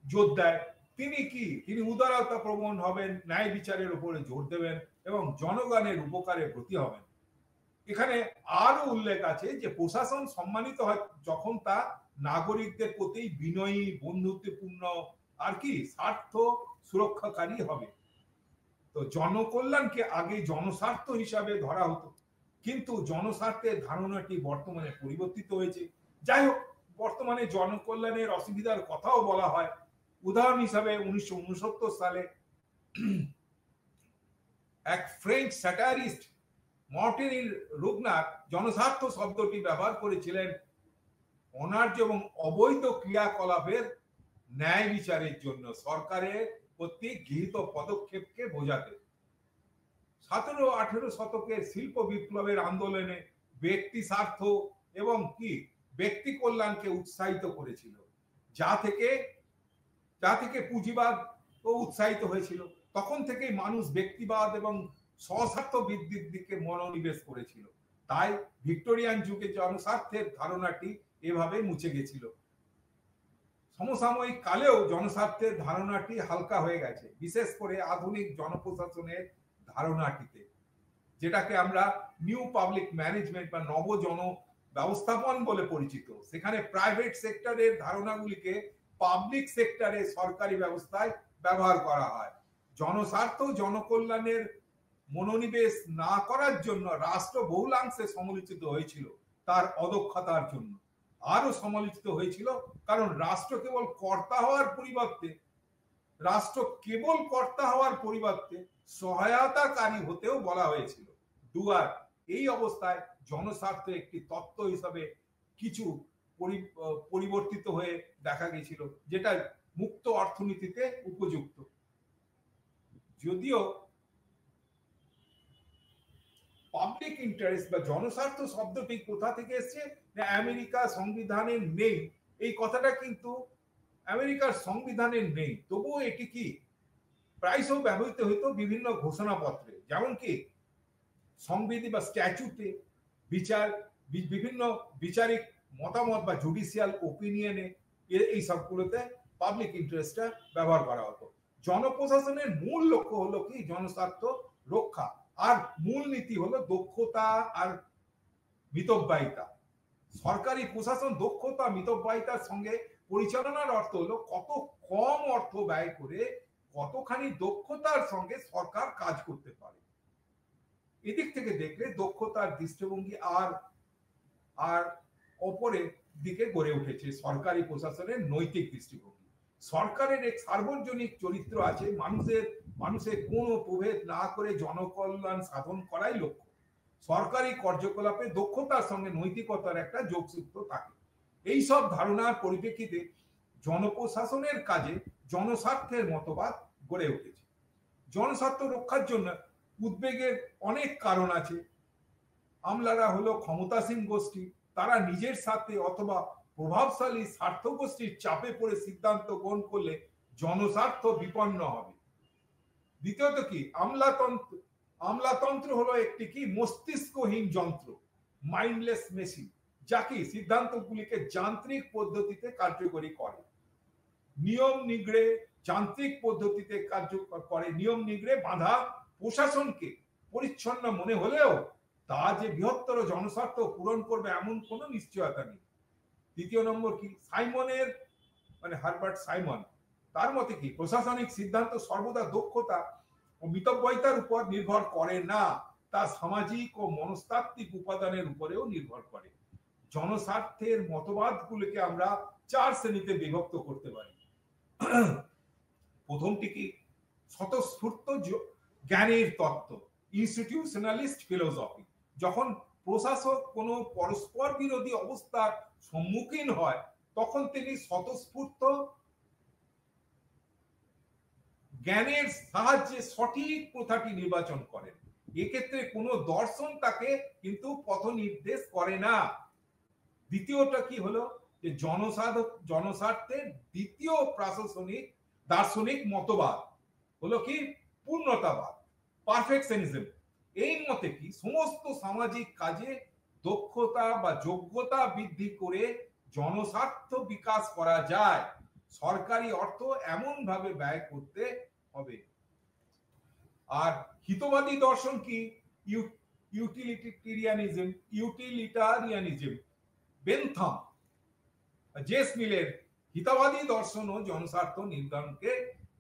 জোর দেয়। তিনি উদারতা প্রবণ হবেন, ন্যায় বিচারের উপরে জোর দেবেন এবং জনগণের উপকারে ব্রতী হবেন। এখানে আরো উল্লেখ আছে যে প্রশাসন সম্মানিত হয় যখন তা নাগরিকদের প্রতি বিনয়ী, বন্ধুত্বপূর্ণ আর কি স্বার্থ সুরক্ষাকারী হবে। তো জনকল্যাণকে আগে জনস্বার্থ হিসাবে ধরা হতো, কিন্তু জনস্বার্থের ধারণাটি বর্তমানে পরিবর্তিত হয়েছে। যাই হোক, বর্তমানে জনকল্যাণের অসুবিধার কথাও বলা হয়। উদাহরণ হিসাবে 1969 সালে এক ফ্রেঞ্চ স্যাটারিস্ট মর্টিন রুগনার জনস্বার্থ শব্দটি ব্যবহার করেছিলেন অনার্য এবং অবৈধ ক্রিয়াকলাপের ন্যায় বিচারের জন্য সরকারের কর্তৃক গৃহীত পদক্ষেপকে বোঝাতে। 17-18 শতকের শিল্প বিপ্লবের আন্দোলনে ব্যক্তি স্বার্থ এবং কি ব্যক্তি কল্যাণকে উৎসাহিত করেছিল, যা থেকে পুঁজিবাদ ও উৎসাহিত হয়েছিল। তখন থেকেই মানুষ ব্যক্তিবাদ এবং স্বস্বার্থ বৃদ্ধির দিকে মনোনিবেশ করেছিল। তাই ভিক্টোরিয়ান যুগে জনস্বার্থের ধারণাটি এভাবে মুছে গেছিল। সমসাময়িক কালেও জনস্বার্থের ধারণাটি হালকা হয়ে গেছে, বিশেষ করে আধুনিক জনপ্রশাসনের ধারণাটিতে, যেটাকে আমরা নিউ পাবলিক ম্যানেজমেন্ট বা নবজন ব্যবস্থাপন বলে পরিচিত। সেখানে প্রাইভেট সেক্টরের ধারণাগুলিকে পাবলিক সেক্টরে সরকারি ব্যবস্থায় ব্যবহার করা হয়। জনস্বার্থ জনকল্যাণের মনোনিবেশ না করার জন্য রাষ্ট্র বহুলাংশে সমালোচিত হয়েছিল তার অদক্ষতার জন্য। আরো সমালোচিত হয়েছিল কারণ রাষ্ট্র কেবল কর্তা হওয়ার পরিবর্তে সহায়তাকারী হতেও বলা হয়েছিল। ডুয়ার এই অবস্থায় জনস্বার্থ একটি তত্ত্ব হিসাবে কিছু পরিবর্তিত হয়ে দেখা গেছিল, যেটা মুক্ত অর্থনীতিতে উপযুক্ত। যদিও পাবলিক ইন্টারেস্ট বা জনস্বার্থ শব্দটি কোথা থেকে এসছে, আমেরিকা সংবিধানে নেই। এই কথাটা কিন্তু আমেরিকার সংবিধানে নেই, তবুও এটি কি প্রায়শই ব্যবহৃত হতো বিভিন্ন ঘোষণাপত্রে, যেমন কি সংবিধি বা স্ট্যাচুতে, বিচার, বিভিন্ন বিচারিক মতামত বা জুডিশিয়াল ওপিনিয়নে, এই সবগুলোতে পাবলিক ইন্টারেস্টটা ব্যবহার করা হতো। জনপ্রশাসনের মূল লক্ষ্য হলো কি জনস্বার্থ রক্ষা, আর মূল নীতি হলো দক্ষতা আর মিতব্যয়িতা। সরকারি প্রশাসন দক্ষতা মিতব্যয়িতার সঙ্গে পরিচালনার অর্থ হলো কত কম অর্থ ব্যয় করে কতখানি দক্ষতার সঙ্গে সরকার কাজ করতে পারে। এদিক থেকে দেখলে দক্ষতার দৃষ্টিভঙ্গি আর অপরের দিকে গড়ে উঠেছে সরকারি প্রশাসনের নৈতিক দৃষ্টিভঙ্গি। সরকারের এক সার্বজনীন চরিত্র আছে, মানুষের কোনো প্রভেদ না করে জনকল্যাণ সাধন করাই লক্ষ্য। সরকারি কার্যকলাপে দক্ষতার সঙ্গে নৈতিকতার একটা যোগসূত্র থাকে। এই সব ধারণার পরিপ্রেক্ষিতে জনপ্রশাসনের কাজে জনস্বার্থের মতবাদ গড়ে উঠেছে। জনস্বার্থ রক্ষার জন্য উদ্বেগের অনেক কারণ আছে। আমলারা হলো ক্ষমতাসীন গোষ্ঠী, তারা নিজের সাথে অথবা প্রভাবশালী স্বার্থ গোষ্ঠীর চাপে পড়ে সিদ্ধান্ত গ্রহণ করলে জনস্বার্থ বিপন্ন হবে। দ্বিতীয়ত কি আমলাতন্ত্র হলো একটি কি মস্তিষ্কহীন যন্ত্র, মাইন্ডলেস মেশিন, যা কি সিদ্ধান্তগুলিকে যান্ত্রিক পদ্ধতিতে কার্যকরী করে। নিয়ম নিগড়ে যান্ত্রিক পদ্ধতিতে কার্যকর করে, নিয়ম নিগড়ে বাঁধা প্রশাসনকে পরিচ্ছন্ন মনে হলেও তা যে বৃহত্তর জনস্বার্থ পূরণ করবে এমন কোনো নিশ্চয়তা নেই। দ্বিতীয় নম্বর কি হারবার্ট সাইমন, তার মতে কি প্রশাসনিক সিদ্ধান্ত সর্বদা দক্ষতা ও মিতব্যয়িতার উপর নির্ভর করে না, তা সামাজিক ও মনস্তাত্ত্বিক উপাদানের উপরেও নির্ভর করে। জনস্বার্থের মতবাদগুলোকে আমরা 4 শ্রেণীতে বিভক্ত করতে পারি। প্রথমটি কি স্বতঃস্ফূর্ত জ্ঞানের তত্ত্ব, ইনস্টিটিউশনালিস্ট ফিলোসফি। যখন প্রশাসক কোনো পরস্পর বিরোধী অবস্থার সম্মুখীন হয় তখন তিনি স্বতঃস্ফূর্ত জ্ঞানের সাহায্যে সঠিক প্রথাটি নির্বাচন করেন। এক্ষেত্রে কোনো দর্শন তাকে কিন্তু পথ নির্দেশ করে না। দ্বিতীয়টা কি হলো যে জনস্বার্থের দ্বিতীয় প্রশাসনিক দার্শনিক মতবাদ হলো কি পূর্ণতাবাদ, পারফেকশনিজম। এই মতে কি সমস্ত সামাজিক কাজে দক্ষতা বা যোগ্যতা বৃদ্ধি করে জনস্বার্থ বিকাশ করা যায়। সরকারি অর্থ এমন ভাবে ব্যয় করতে হবে। আর হিতবাদী দর্শন কি ইউটিলিটারিয়ানিজম। বেনথাম, জেস মিলের হিতবাদী দর্শন ও জনস্বার্থ নির্ধারণকে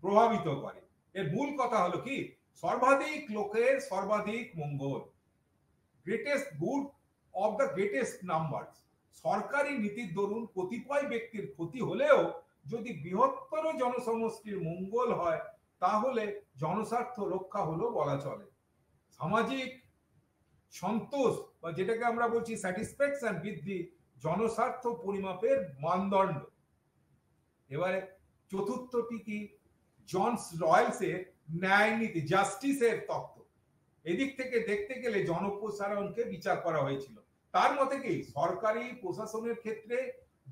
প্রভাবিত করে। এর মূল কথা হলো কি সর্বাধিক লোকের সর্বাধিক মঙ্গল, greatest good of the greatest numbers. সরকারি নীতির দরুন কতিপয় ব্যক্তির ক্ষতি হলেও যদি বৃহত্তর জনসমষ্টির মঙ্গল হয় তাহলে জনস্বার্থ রক্ষা হলো বলা চলে। সামাজিক সন্তোষ বা যেটাকে আমরা বলছি স্যাটিসফ্যাকশন বৃদ্ধি জনস্বার্থ পরিমাপের মানদণ্ড। এবারে চতুর্থটি কি জন রয়েলসের ন্যায় নীতি, জাস্টিসের তত্ত্ব। এদিক থেকে দেখতে গেলে জনপ্রসারণকে বিচার করা হয়েছিল। তার মতে কি সরকারি প্রশাসনের ক্ষেত্রে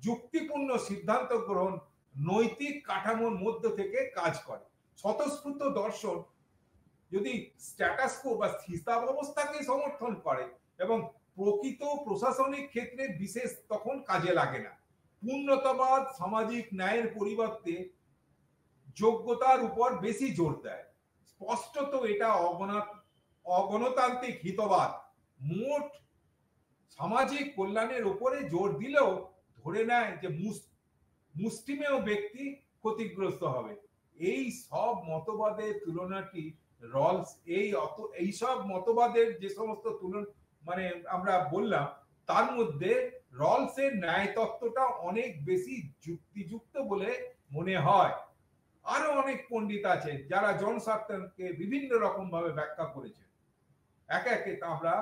যুক্তিপূর্ণ সিদ্ধান্ত গ্রহণ নৈতিক কাঠামোর মধ্য থেকে কাজ করে। স্বতঃস্ফূর্ত দর্শন যদি স্ট্যাটাস কো বা স্থিতাবস্থাকে সমর্থন করে এবং প্রকৃত প্রশাসনিক ক্ষেত্রে বিশেষ তখন কাজে লাগে না। পূর্ণতাবাদ সামাজিক ন্যায়ের পরিবর্তে যোগ্যতার উপর বেশি জোর দেয়। স্পষ্টত এটা অগণতান্ত্রিক হিতবাদ মোট সামাজিক কল্যাণের উপরে জোর দিলেও ধরে নেয় যে মুষ্টিমেয় ব্যক্তি ক্ষতিগ্রস্ত হবে। এই সব মতবাদের তুলনাটি রলস এই সব মতবাদের যে সমস্ত তুলনা আমরা বললাম তার মধ্যে রলসের ন্যায় তত্ত্বটা অনেক বেশি যুক্তিযুক্ত বলে মনে হয়। আরো অনেক পণ্ডিত আছে যারা জনস্বার্থকে বিভিন্ন রকম ভাবে ব্যাখ্যা করেছেন, একে একে তা আমরা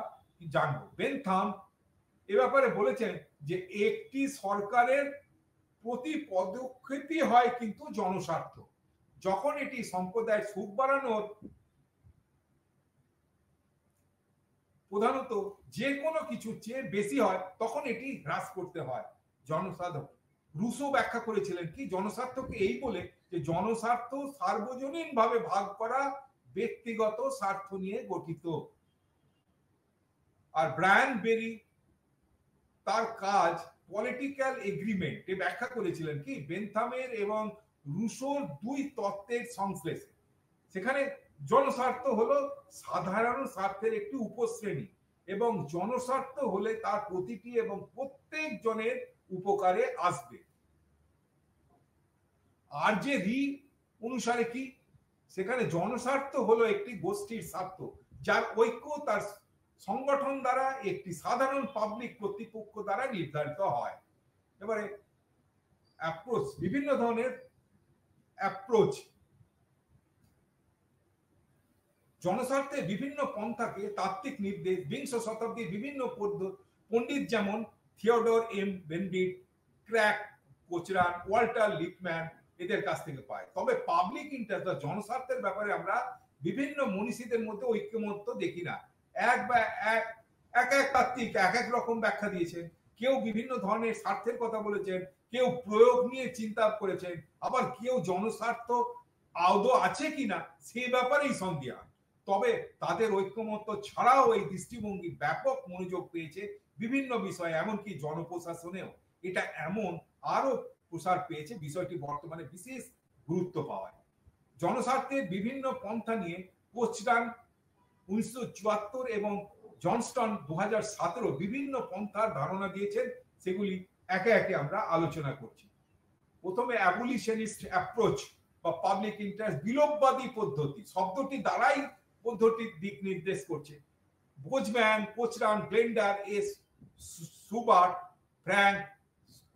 জানবো। বেনথাম এ ব্যাপারে বলেছেন যে একটি সরকারের প্রতি পদক্ষেপই হয় কিন্তু জনস্বার্থ। যখন এটি সম্প্রদায়ের সুখ বাড়ানোর প্রধানত যে কোনো কিছুর চেয়ে বেশি হয় তখন এটি হ্রাস করতে হয়। জনসাধারণ রুশো ব্যাখ্যা করেছিলেন কি জনস্বার্থকে এই বলে যে জনস্বার্থ সার্বজনীনভাবে ভাগ করা ব্যক্তিগত স্বার্থ নিয়ে গঠিত। আর ব্রায়ান বেরি তার কাজ পলিটিক্যাল এগ্রিমেন্টে ব্যাখ্যা করেছিলেন কি বেনথামের এবং রুশোর দুই তত্ত্বের সংশ্লেষে। সেখানে জনস্বার্থ হলো সাধারণ স্বার্থের একটি উপশ্রেণী এবং জনস্বার্থ হলে তার প্রতিটি এবং প্রত্যেক জনের উপকারে আসবে। আর যে রি অনুসারে কি সেখানে জনস্বার্থ হলো একটি গোষ্ঠীর স্বার্থ যার ঐক্য তার সংগঠন দ্বারা একটি সাধারণ পাবলিক কর্তৃপক্ষ দ্বারা নির্ধারিত হয়। এবারে অ্যাপ্রোচ, বিভিন্ন ধরনের অ্যাপ্রোচ। জনস্বার্থে বিভিন্ন পন্থাকে তাত্ত্বিক নির্দেশ বিংশ শতাব্দীর বিভিন্ন পণ্ডিত যেমন থিওডর এম বেনেডিক্ট, ক্র্যাক কোচরান, ওয়াল্টার লিপম্যান এদের কাছ থেকে পায়। তবে পাবলিক ইন্টারেস্ট বা জনস্বার্থের ব্যাপারে আমরা বিভিন্ন মনীষীদের মধ্যে ঐক্যমত্য দেখি না। এক তাত্ত্বিক এক এক রকম ব্যাখ্যা দিয়েছেন। কেউ বিভিন্ন ধরনের স্বার্থের কথা বলেছেন, কেউ প্রয়োগ নিয়ে চিন্তা করেছেন, আবার কেউ জনস্বার্থ আদৌ আছে কিনা সেই ব্যাপারেই সন্দেহ। তবে তাদের ঐক্যমত্য ছাড়াও এই দৃষ্টিভঙ্গি ব্যাপক মনোযোগ পেয়েছে বিভিন্ন বিষয়ে, এমনকি জনপ্রশাসনেও এটা এমন আরো প্রসার পেয়েছে, বিষয়টি বর্তমানে বিশেষ গুরুত্ব পাওয়ায়। জনস্বার্থের বিভিন্ন পন্থা নিয়ে কোচরান 1974 এবং জনস্টন 2017 বিভিন্ন পন্থার ধারণা দিয়েছেন, সেগুলি একে একে আমরা আলোচনা করছি। প্রথমে অ্যাবলিশনিস্ট অ্যাপ্রোচ বা পাবলিক ইন্টারেস্ট, বিলোপবাদী পদ্ধতি শব্দটি দ্বারাই পদ্ধতির দিক নির্দেশ করছে। বোজম্যান, কোচরান, ব্লেন্ডার, এস সুবার্ট, ফ্র্যাঙ্ক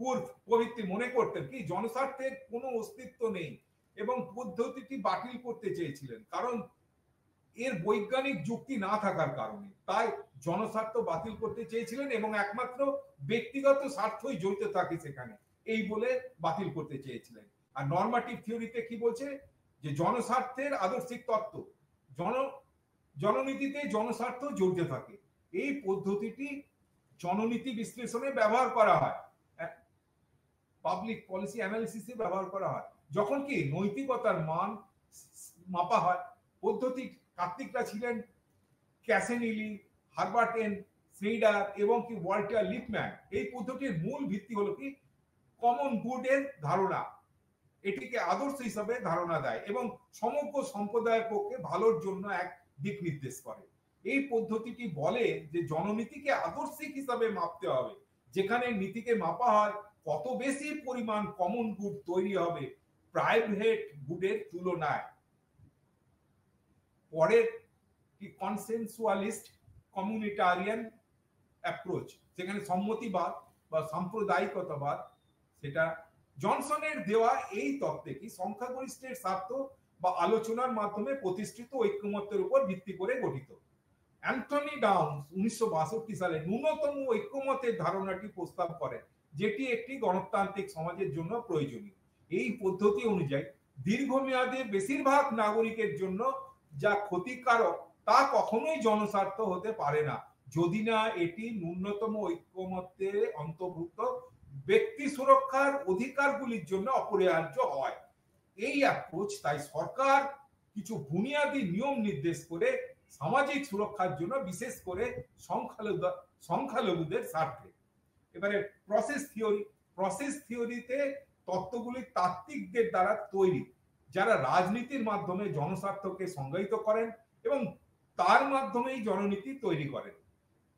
কুর্ফ প্রভৃতি মনে করতেন কি জনস্বার্থের কোনো অস্তিত্ব নেই এবং পদ্ধতিটি বাতিল করতে চেয়েছিলেন, কারণ এর বৈজ্ঞানিক যুক্তি না থাকার কারণে। তাই জনস্বার্থ বাতিল করতে চেয়েছিলেন এবং একমাত্র ব্যক্তিগত স্বার্থই জড়িত থাকে সেখানে, এই বলে বাতিল করতে চেয়েছিলেন। আর নরমাটিভ থিওরিতে কি বলছে যে জনস্বার্থের আদর্শিক তত্ত্ব, জননীতিতে জনস্বার্থ জড়িত থাকে। এই পদ্ধতিটি জননীতি বিশ্লেষণে ব্যবহার করা হয়, পাবলিক পলিসি অ্যানালিসিসে ব্যবহার করা হয়, যখন কি নৈতিকতার মান মাপা হয়। পদ্ধতি তাত্ত্বিকরা ছিলেন ক্যাসেনিলি, হারবার্ট এন স্নেইডার এবং কি ওয়াল্টার লিপম্যান। এই পদ্ধতির মূল ভিত্তি হলো কি কমন গুডের ধারণা, এটিকে আদর্শ হিসাবে ধারণা দেয় এবং সমগ্র সম্প্রদায়ের পক্ষে ভালোর জন্য এক দিক নির্দেশ করে। এই পদ্ধতিটি বলে যে জননীতিকে আদর্শিক হিসাবে মাপতে হবে, যেখানে নীতিকে মাপা হয় কত বেশি পরিমাণ কমন গুড তৈরি হবে প্রাইভেট গুডের তুলনায়। পরের কি কনসেনসুয়ালিস্ট কমিউনিটারিয়ান অ্যাপ্রোচ, যেখানে সম্মতিবাদ বা সাম্প্রদায়িকতাবাদ, সেটা জনসনের দেওয়া এই তত্ত্বে কি সংখ্যাগরিষ্ঠের স্বার্থ বা আলোচনার মাধ্যমে প্রতিষ্ঠিত ঐক্যমত্যের উপর ভিত্তি করে গঠিত। অ্যান্থনি ডাউন্স 1962 সালে ন্যূনতম ঐক্যমতের ধারণাটি প্রস্তাব করেন, যেটি একটি গণতান্ত্রিক সমাজের জন্য প্রয়োজনীয়। এই পদ্ধতি অনুযায়ী দীর্ঘমেয়াদে বেশিরভাগ নাগরিকের জন্য যা ক্ষতিকারক তা কখনোই জনস্বার্থ হতে পারে না, যদি না এটি ন্যূনতম ঐক্যমত্যে অন্তর্ভুক্ত ব্যক্তি সুরক্ষার অধিকারগুলির জন্য অপরিহার্য হয়। এই অ্যাপ্রোচ তাই সরকার কিছু বুনিয়াদী নিয়ম নির্দেশ করে সামাজিক সুরক্ষার জন্য, বিশেষ করে সংখ্যালঘুদের স্বার্থে। এবারে প্রসেস থিওরিতে তত্ত্বগুলি তাত্ত্বিকদের দ্বারা তৈরি, যারা রাজনীতির মাধ্যমে জনস্বার্থকে সংজ্ঞায়িত করেন এবং তার মাধ্যমেই জননীতি তৈরি করেন।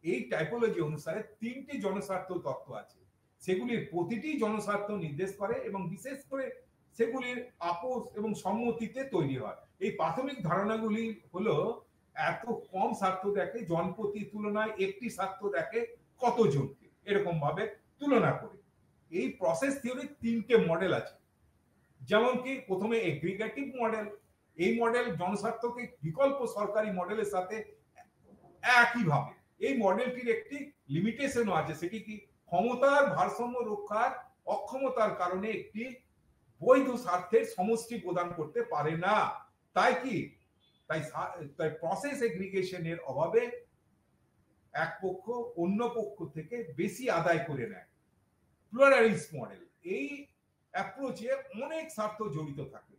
এই টাইপোলজি অনুসারে 3টি জনস্বার্থ তত্ত্ব আছে, সেগুলির প্রতিটি জনস্বার্থ নির্দেশ করে এবং বিশেষ করে সেগুলির আপোষ এবং সম্মতিতে তৈরি হয়। এই প্রাথমিক ধারণাগুলি হলো এত কম স্বার্থ দেখে জনপ্রতির তুলনায় একটি স্বার্থ দেখে কতজনকে, এরকম ভাবে তুলনা করে। এই প্রসেস থিওরির 3টে মডেল আছে, যেমন কি প্রথমে এগ্রিগেটিভ মডেল। এই মডেল জনস্বার্থকে বিকল্প সরকারি মডেলের সাথে একইভাবে। এই মডেলটির একটি লিমিটেশনও আছে, সেটি কি ক্ষমতার ভারসাম্য রক্ষার অক্ষমতার কারণে একটি বৈধ স্বার্থের সমষ্টি প্রদান করতে পারে না। তাই প্রসেস এগ্রিগেশনের অভাবে এক পক্ষ অন্য পক্ষ থেকে বেশি আদায় করে নেয়। প্লুরালিস্ট মডেল, এই অ্যাপ্রোচে অনেক স্বার্থ জড়িত থাকে।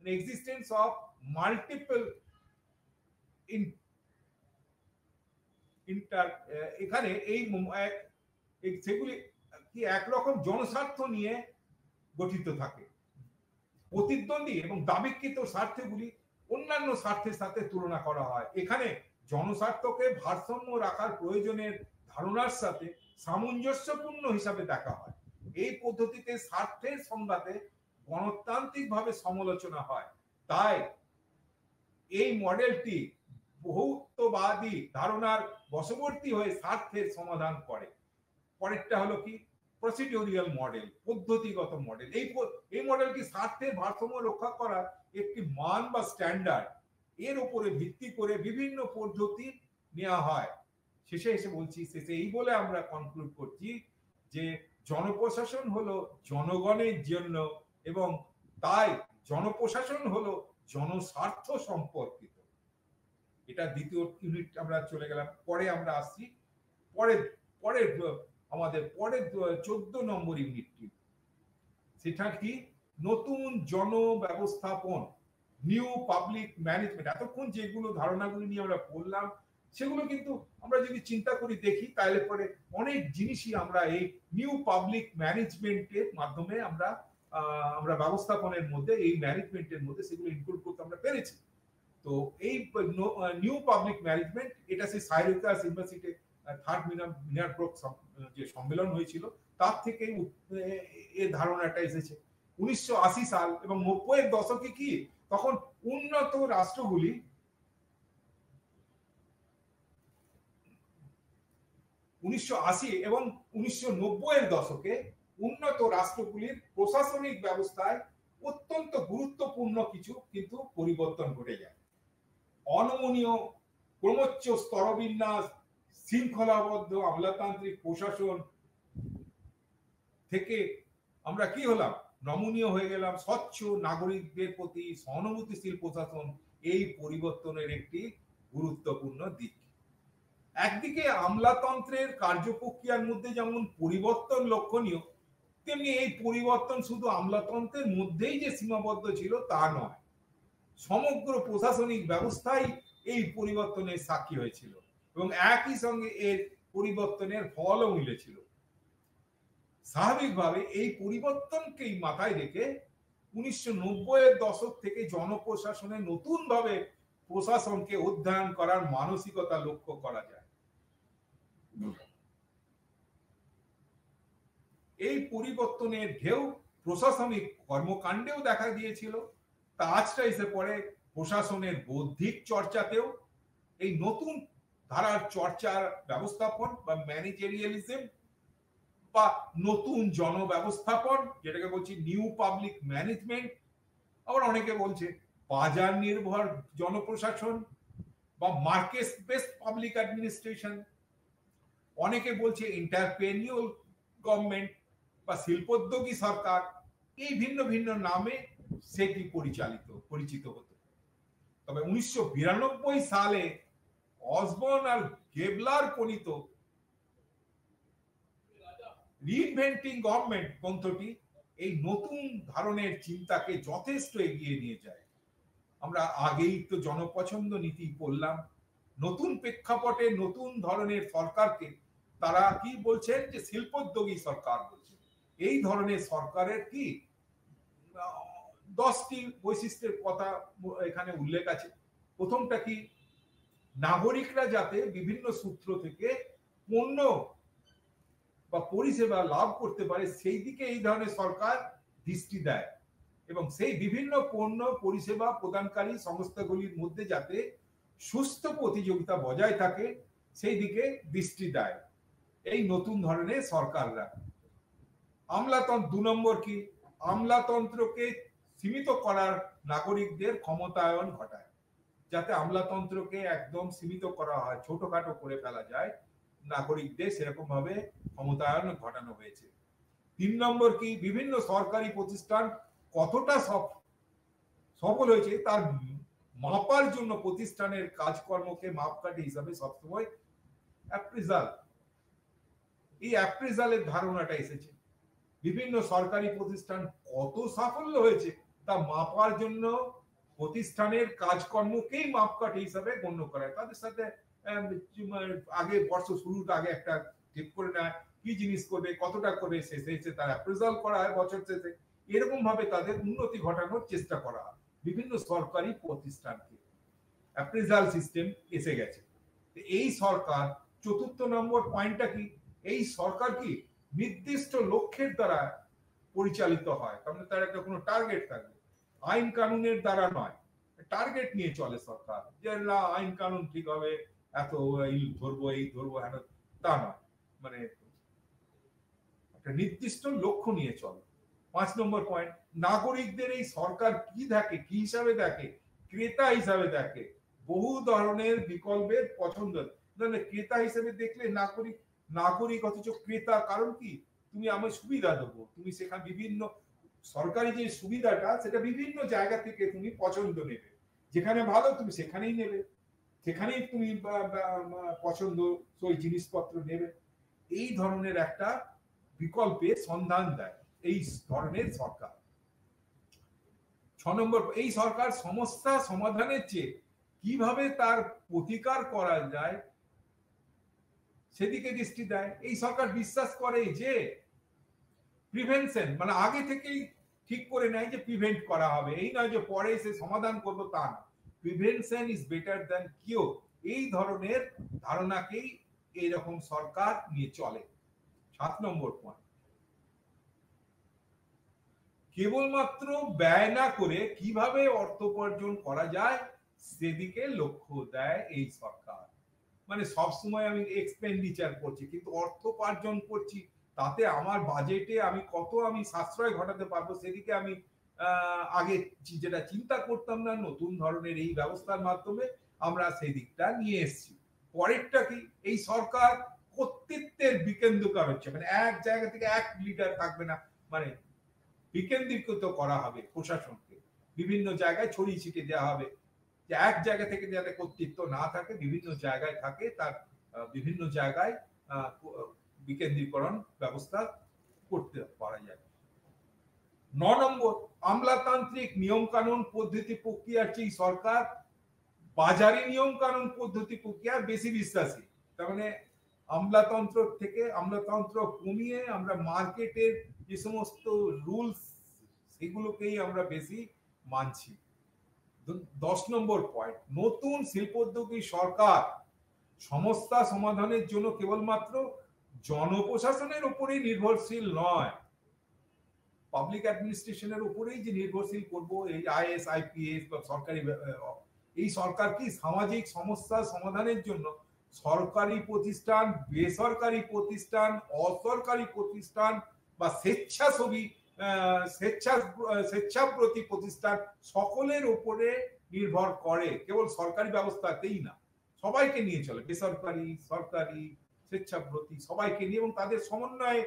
এক্সিস্টেন্স অফ মাল্টিপল এখানে সেগুলি কি একরকম জনস্বার্থ নিয়ে গঠিত থাকে। প্রতিদ্বন্দ্বী এবং দাবিকৃত স্বার্থগুলি অন্যান্য স্বার্থের সাথে তুলনা করা হয়। এখানে জনস্বার্থকে ভারসাম্য রাখার প্রয়োজনের ধারণার সাথে সামঞ্জস্যপূর্ণ হিসাবে দেখা হয়। এই পদ্ধতিতে স্বার্থের সংঘাতে গণতান্ত্রিকভাবে সমালোচনা হয়। তাই এই মডেলটি বহুত্ববাদী ধারণার বশবর্তী হয়ে স্বার্থের সমাধান করে। পরেরটা হলো কি প্রসিডিউরিয়াল মডেল, পদ্ধতিগত মডেল। এই মডেলটি স্বার্থের ভারসাম্য রক্ষা করার একটি মান বা স্ট্যান্ডার্ড, এর উপরে ভিত্তি করে বিভিন্ন পদ্ধতি নেওয়া হয়। শেষে এসে বলছি, শেষে এই বলে আমরা কনক্লুড করছি যে জনপ্রশাসন হলো জনগণের জন্য এবং তাই জনপ্রশাসন হলো জনস্বার্থ সম্পর্কিত। এটা দ্বিতীয় ইউনিট আমরা চলে গেলাম। পরে আমরা আসছি পরের আমাদের পরের 14 নম্বর ইউনিটটি, সেটা কি নতুন জন ব্যবস্থাপন, নিউ পাবলিক ম্যানেজমেন্ট। এতক্ষণ যেগুলো ধারণাগুলি নিয়ে আমরা পড়লাম সেগুলো কিন্তু আমরা যদি চিন্তা করি দেখি তাহলে পরে অনেক জিনিসই আমরা এই নিউ পাবলিক ম্যানেজমেন্টের মাধ্যমে আমরা ব্যবস্থাপনের মধ্যে, এই ম্যানেজমেন্টের মধ্যে সেগুলো ইনক্লুড করতে আমরা পেরেছি। তো এই নিউ পাবলিক ম্যানেজমেন্ট, এটা সেই সাইরাকুজ ইউনিভার্সিটি থার্ড মিনারব্রুক যে সম্মেলন হয়েছিল তার থেকে এই ধারণাটা এসেছে। 1980 সাল এবং 90-এর দশকে কি তখন উন্নত রাষ্ট্রগুলি এবং 1990-এর দশকে উন্নত রাষ্ট্রগুলির প্রশাসনিক ব্যবস্থায় অত্যন্ত গুরুত্বপূর্ণ কিছু কিন্তু পরিবর্তন ঘটে যায়। অনমনীয় ক্রমোচ্চ স্তরবিন্যাস, শৃঙ্খলাবদ্ধ আমলাতান্ত্রিক প্রশাসন থেকে আমরা কি হলাম, নমনীয় হয়ে গেলাম স্বচ্ছ নাগরিকদের প্রতি সহানুভূতিশীল প্রশাসন। এই পরিবর্তনের একটি গুরুত্বপূর্ণ দিক। একদিকে আমলাতন্ত্রের কার্যপ্রক্রিয়ার মধ্যে যেমন পরিবর্তন লক্ষণীয়, তেমনি এই পরিবর্তন শুধু আমলাতন্ত্রের মধ্যেই যে সীমাবদ্ধ ছিল তা নয়, সমগ্র প্রশাসনিক ব্যবস্থাই এই পরিবর্তনের সাক্ষী হয়েছিল এবং একই সঙ্গে এর পরিবর্তনের ফলও মিলেছিল। স্বাভাবিকভাবে এই পরিবর্তনকেই মাথায় রেখে 1990-এর দশক থেকে জনপ্রশাসনে নতুন ভাবে প্রশাসনকে অধ্যয়ন করার মানসিকতা লক্ষ্য করা যায়। এই পরিবর্তনের ঢেউ প্রশাসনিক কর্মকাণ্ডেও দেখা দিয়েছিল। তা আজটা এসে পড়ে প্রশাসনের বৌদ্ধিক চর্চাতেও। এই নতুন ধারার চর্চার ব্যবস্থাপন বা ম্যানেজেরিয়ালিজম বা নতুন জনব্যবস্থাপন, যেটাকে বলছি নিউ পাবলিক ম্যানেজমেন্ট, আবার অনেকে বলছে বাজার নির্ভর জনপ্রশাসন বা মার্কেট বেসড পাবলিক অ্যাডমিনিস্ট্রেশন, অনেকে বলছে এন্টারপ্রেনিউর গভর্নমেন্ট বা শিল্পোদ্যোগী সরকার। এই ভিন্ন ভিন্ন নামে সেটি পরিচিত হতো। তবে 1992 সালে অসবর্ন আর গেবলার প্রণীত রিইনভেন্টিং গভর্নমেন্ট গ্রন্থটি এই নতুন ধরনের চিন্তাকে যথেষ্ট এগিয়ে নিয়ে যায়। আমরা আগেই তো জনপছন্দ নীতি পড়লাম। নতুন প্রেক্ষাপটে নতুন ধরনের সরকারকে তারা কি বলছেন, যে শিল্পোদ্যোগী সরকার বলছেন। এই ধরনের সরকারের কি 10টি বৈশিষ্ট্যের কথা এখানে উল্লেখ আছে। প্রথমটা কি, নাগরিকরা যাতে বিভিন্ন সূত্র থেকে পণ্য বা পরিষেবা লাভ করতে পারে সেই দিকে এই ধরনের সরকার দৃষ্টি দেয় এবং সেই বিভিন্ন পণ্য পরিষেবা প্রদানকারী সংস্থাগুলির মধ্যে যাতে সুস্থ প্রতিযোগিতা বজায় থাকে সেই দিকে দৃষ্টি দেয় এই নতুন ধরনের সরকাররা। আমলাতন্ত্র 2 নম্বর কি, আমলাতন্ত্রকে সীমিত করার নাগরিকদের ক্ষমতায়ন ঘটায়, যাতে আমলাতন্ত্রকে একদম সীমিত করা হয়, ছোটখাটো করে ফেলা যায়, নাগরিকদের সেরকম ভাবে ক্ষমতায়ন ঘটানো হয়েছে। 3 নম্বর কি, বিভিন্ন সরকারি প্রতিষ্ঠান কতটা সফল হয়েছে তার মাপার জন্য প্রতিষ্ঠানের কাজকর্মকে মাপকাঠি হিসাবে সবসময় অ্যাপ্রিজাল। এই অ্যাপ্রিজালের ধারণাটা এসেছে। বিভিন্ন সরকারি প্রতিষ্ঠান কত সাফল্য হয়েছে তা মাপার জন্য প্রতিষ্ঠানের কাজকর্মকেই মাপকাঠি হিসাবে গণ্য করা হয়। তাদের সাথে আগে বর্ষ শুরুর আগে একটা ঠিক করে নেয় কি জিনিস করবে, কতটা করে, শেষে তার অ্যাপ্রিজাল করা হয় বছর শেষে। এরকম ভাবে তাদের উন্নতি ঘটানোর চেষ্টা করা হয় বিভিন্ন সরকারি প্রতিষ্ঠানকে। অ্যাপ্রিজাল সিস্টেম এসে গেছে। এই সরকার চতুর্থ নম্বর পয়েন্টটা কি, এই সরকার কি নির্দিষ্ট লক্ষ্যের দ্বারা পরিচালিত হয়। তার মানে তার একটা কোনো টার্গেট থাকবে, আইন কানুনের দ্বারা নয়, টার্গেট নিয়ে চলে সরকার। যে না আইন কানুন ঠিক হবে, এত এই ধরবো এই ধরবো, তা নয়, মানে একটা নির্দিষ্ট লক্ষ্য নিয়ে চলে। 5 নম্বর পয়েন্ট, নাগরিকদের এই সরকার কি দেখে, কি হিসাবে দেখে, ক্রেতা হিসাবে দেখে। বহু ধরনের বিকল্পের পছন্দ, ক্রেতা হিসেবে দেখলে নাগরিক অথচ ক্রেতা। কারণ কি, তুমি আমায় সুবিধা দেবো, তুমি সেখানে বিভিন্ন সরকারি যে সুবিধাটা সেটা বিভিন্ন জায়গা থেকে তুমি পছন্দ নেবে, যেখানে ভালো তুমি সেখানেই নেবে, সেখানেই তুমি পছন্দ ওই জিনিসপত্র নেবে। এই ধরনের একটা বিকল্পের সন্ধান দেয় এই ধরনের সরকার। 6 নম্বর, এই সরকার সমস্যা সমাধানের চেয়ে কিভাবে তার প্রতিকার করা যায় সেদিকে দৃষ্টি দেয়। এই সরকার বিশ্বাস করে যে প্রিভেনশন, মানে আগে থেকেই ঠিক করে নেয় যে প্রিভেন্ট করা হবে, এই নয় যে পরে সে সমাধান করবো, তা না। Prevention is better than cure, এই ধরনের ধারণাকেই এইরকম সরকার নিয়ে চলে। 7 নম্বর পয়েন্ট, কেবলমাত্র ব্যয় না করে কিভাবে অর্থ উপার্জন করা যায় সেদিকে লক্ষ্য দেয় এই সরকার। মানে সবসময় আমি এক্সপেন্ডিচার করছি কিন্তু অর্থ উপার্জন করছি, তাতে আমার বাজেটে আমি কত সাশ্রয় ঘটাতে পারবো সেদিকে আমি আগে যেটা চিন্তা করতাম না, নতুন ধরনের এই ব্যবস্থার মাধ্যমে আমরা সেই দিকটা নিয়ে এসেছি। পরেরটা কি, এই সরকার কর্তৃত্বের বিকেন্দ্রীকরণ হচ্ছে, মানে এক জায়গা থেকে এক লিডার থাকবে না, মানে বিকেন্দ্রীকৃত করা হবে প্রশাসনকে, বিভিন্ন জায়গায় ছড়িয়ে ছিটিয়ে দেওয়া হবে, যে এক জায়গা থেকে যাতে কর্তৃত্ব না থাকে, বিভিন্ন জায়গায় থাকে, তার বিভিন্ন জায়গায় বিকেন্দ্রীকরণ ব্যবস্থা করতে পারা যায়। 9 নম্বর, আমলাতান্ত্রিক নিয়ম কানুন পদ্ধতি প্রক্রিয়ার চেয়ে সরকার বাজারি নিয়ম কানুন পদ্ধতি প্রক্রিয়া বেশি বিশ্বাসী। তার মানে আমলাতন্ত্র কমিয়ে আমরা মার্কেটের যে সমস্ত রুলস সেগুলোকেই আমরা বেশি মানছি। 10 নম্বর পয়েন্ট, নতুন শিল্পোদ্যোগী সরকার সমস্যা সমাধানের জন্য কেবলমাত্র জনপ্রশাসনের উপরেই নির্ভরশীল নয়, পাবলিক অ্যাডমিনিস্ট্রেশনের উপরেই যে নির্ভরশীল করবো, এই আইএস আইপিএস বা সরকারি, এই সরকার কি সামাজিক সমস্যা সমাধানের জন্য সরকারি প্রতিষ্ঠান, বেসরকারি প্রতিষ্ঠান, অসরকারি প্রতিষ্ঠান বা স্বেচ্ছাপ্রতি প্রতিষ্ঠান সকলের উপরে নির্ভর করে। কেবল সরকারি ব্যবস্থাতেই না, সবাইকে নিয়ে চলে, বেসরকারি, সরকারি, স্বেচ্ছাপ্রতি সবাইকে নিয়ে, এবং তাদের সমন্বয়ে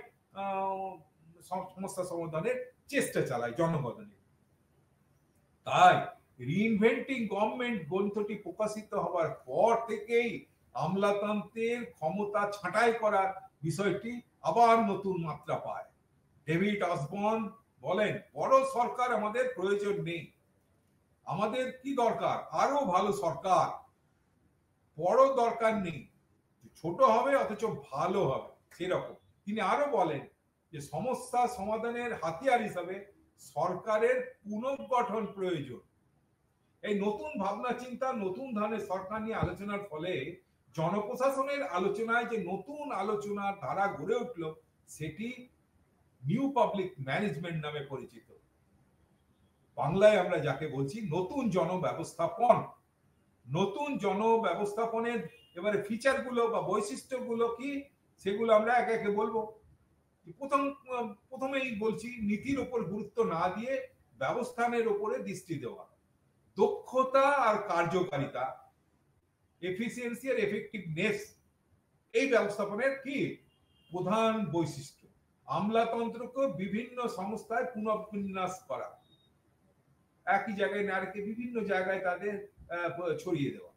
সমস্যা সমাধানের চেষ্টা চালায় জনগণের। তাই রিইনভেন্টিং গভর্নমেন্ট গ্রন্থটি প্রকাশিত হবার পর থেকেই আমলাতন্ত্রের ক্ষমতা ছাঁটাই করার বিষয়টি আবার নতুন মাত্রা পায়। ডেভিড অসবর্ন বলেন, বড় সরকার আমাদের প্রয়োজন নেই, আমাদের কি দরকার, আরো ভালো সরকার। বড় দরকার নেই, ছোট হবে অথচ ভালো হবে সেরকম। তিনি আরো বলেন যে সমস্যা সমাধানের হাতিয়ার হিসাবে সরকারের পুনর্গঠন প্রয়োজন। এই নতুন ভাবনা চিন্তা, নতুন ধরনের সরকার নিয়ে আলোচনার ফলে জনপ্রশাসনের আলোচনায় যে নতুন আলোচনার ধারা গড়ে উঠল, সেটি নিউ পাবলিক ম্যানেজমেন্ট নামে পরিচিত। বাংলায় আমরা যাকে বলছি নতুন জনব্যবস্থাপন। নতুন জনব্যবস্থাপনের এবারে ফিচার গুলো বা বৈশিষ্ট্যগুলো কি, সেগুলো আমরা একে একে বলবো। প্রথমেই বলছি, নীতির উপর গুরুত্ব না দিয়ে ব্যবস্থানের উপরে দৃষ্টি দেওয়া। দক্ষতা আর কার্যকারিতা, এফিসিয়েন্সি আর এফেক্টিভনেস এই ব্যবস্থাপনের কি প্রধান বৈশিষ্ট্য। আমলাতন্ত্রকে বিভিন্ন সংস্থায় পুনর্বিন্যাস করা, একই জায়গায় না রেখে বিভিন্ন জায়গায় তাদের ছড়িয়ে দেওয়া।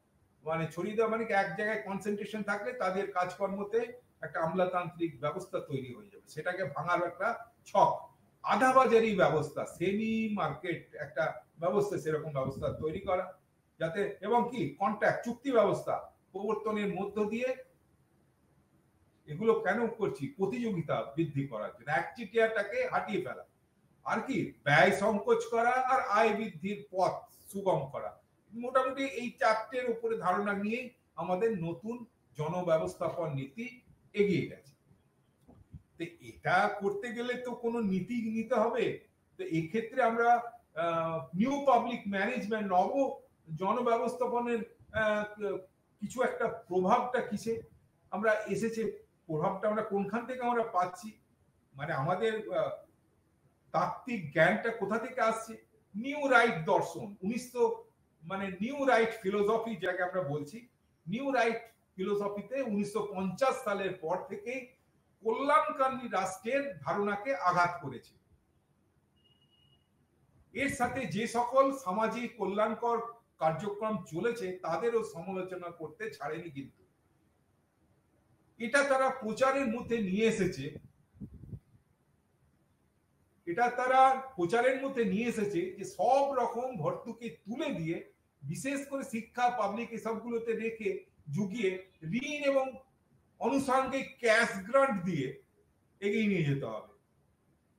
মানে ছড়িয়ে দেওয়া মানে এক জায়গায় কনসেন্ট্রেশন থাকলে তাদের কাজকর্মতে একটা আমলাতান্ত্রিক ব্যবস্থা তৈরি হয়ে যাবে, সেটাকে ভাঙার একটা ছক, আধাবাজারি ব্যবস্থা, সেমি মার্কেট একটা ব্যবস্থা, সেরকম ব্যবস্থা তৈরি করা যাতে, এবং কি কন্ট্রাক্ট চুক্তি ব্যবস্থা প্রবর্তনের মধ্য দিয়ে, এগুলো কেন করছি? প্রতিযোগিতা বৃদ্ধি করার জন্য, একচেটিয়াটাকে হাটিয়ে ফেলা, আর কি ব্যয় সংকোচ করা, আর আয় বৃদ্ধির পথ সুগম করা। মোটামুটি এই চারটের উপরে ধারণা নিয়ে আমাদের নতুন জনব্যবস্থাপন নীতি এগিয়ে গেছে। তো এটা করতে গেলে তো কোনো নীতি নিতে হবে। তো এই ক্ষেত্রে আমরা নিউ পাবলিক ম্যানেজমেন্ট, নব জনব্যবস্থাপনের কিছু একটা প্রভাবটা কিসে আমরা এসেছে, প্রভাবটা আমরা কোনখান থেকে আমরা পাচ্ছি, মানে আমাদের তাত্ত্বিক জ্ঞানটা কোথা থেকে আসছে? নিউ রাইট দর্শন 1900, মানে নিউ রাইট ফিলোসফি যাকে আমরা বলছি, নিউ রাইট ফিলোসফিতে 1950 সালের পর থেকে কল্যাণকামী রাষ্ট্রের ধারণাকে আঘাত করেছে। এর সাথে যে সকল সামাজিক কল্যাণকর কার্যক্রম চলেছে তাদেরও সমালোচনা করতে ছাড়েনি, কিন্তু এটা তারা প্রচারের মধ্যে নিয়ে এসেছে, যে সব রকম ভর্তুকি তুলে দিয়ে, বিশেষ করে শিক্ষা, পাবলিক এসবগুলোতে রেখে যুগিয়ে ঋণ এবং আনুষঙ্গিক ক্যাশ গ্রান্ট দিয়ে এগিয়ে নিয়ে যেতে হবে,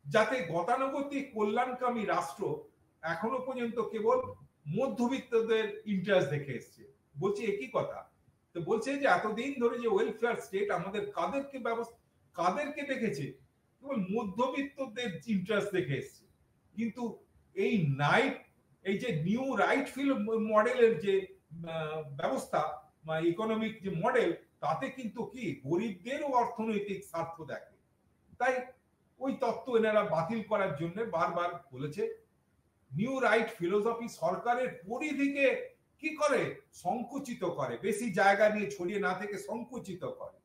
যাতে গতানুগতিক কল্যাণকামী রাষ্ট্র এখনো পর্যন্ত কেবল মধ্যবিত্তদের ইন্টারেস্ট দেখে এসছে। বলছে একই কথা, তো বলছে যে এতদিন ধরে যে ওয়েলফেয়ার স্টেট আমাদের কাদেরকে দেখেছে? কেবল মধ্যবিত্তদের ইন্টারেস্ট দেখে এসছে। কিন্তু এই যে নিউ রাইট ফিল মডেলের যে ব্যবস্থা, ইকোনমিক যে মডেল, তাতে কিন্তু কি গরিবদেরও অর্থনৈতিক স্বার্থ দেখে। তাই ওই তত্ত্ব এনারা বাতিল করার জন্য বারবার বলেছে। নিউ রাইট ফিলোসফি সরকারের পরিধিকে কি করে? সংকুচিত করে, বেশি জায়গা নিয়ে ছড়িয়ে না থেকে সংকুচিত করে,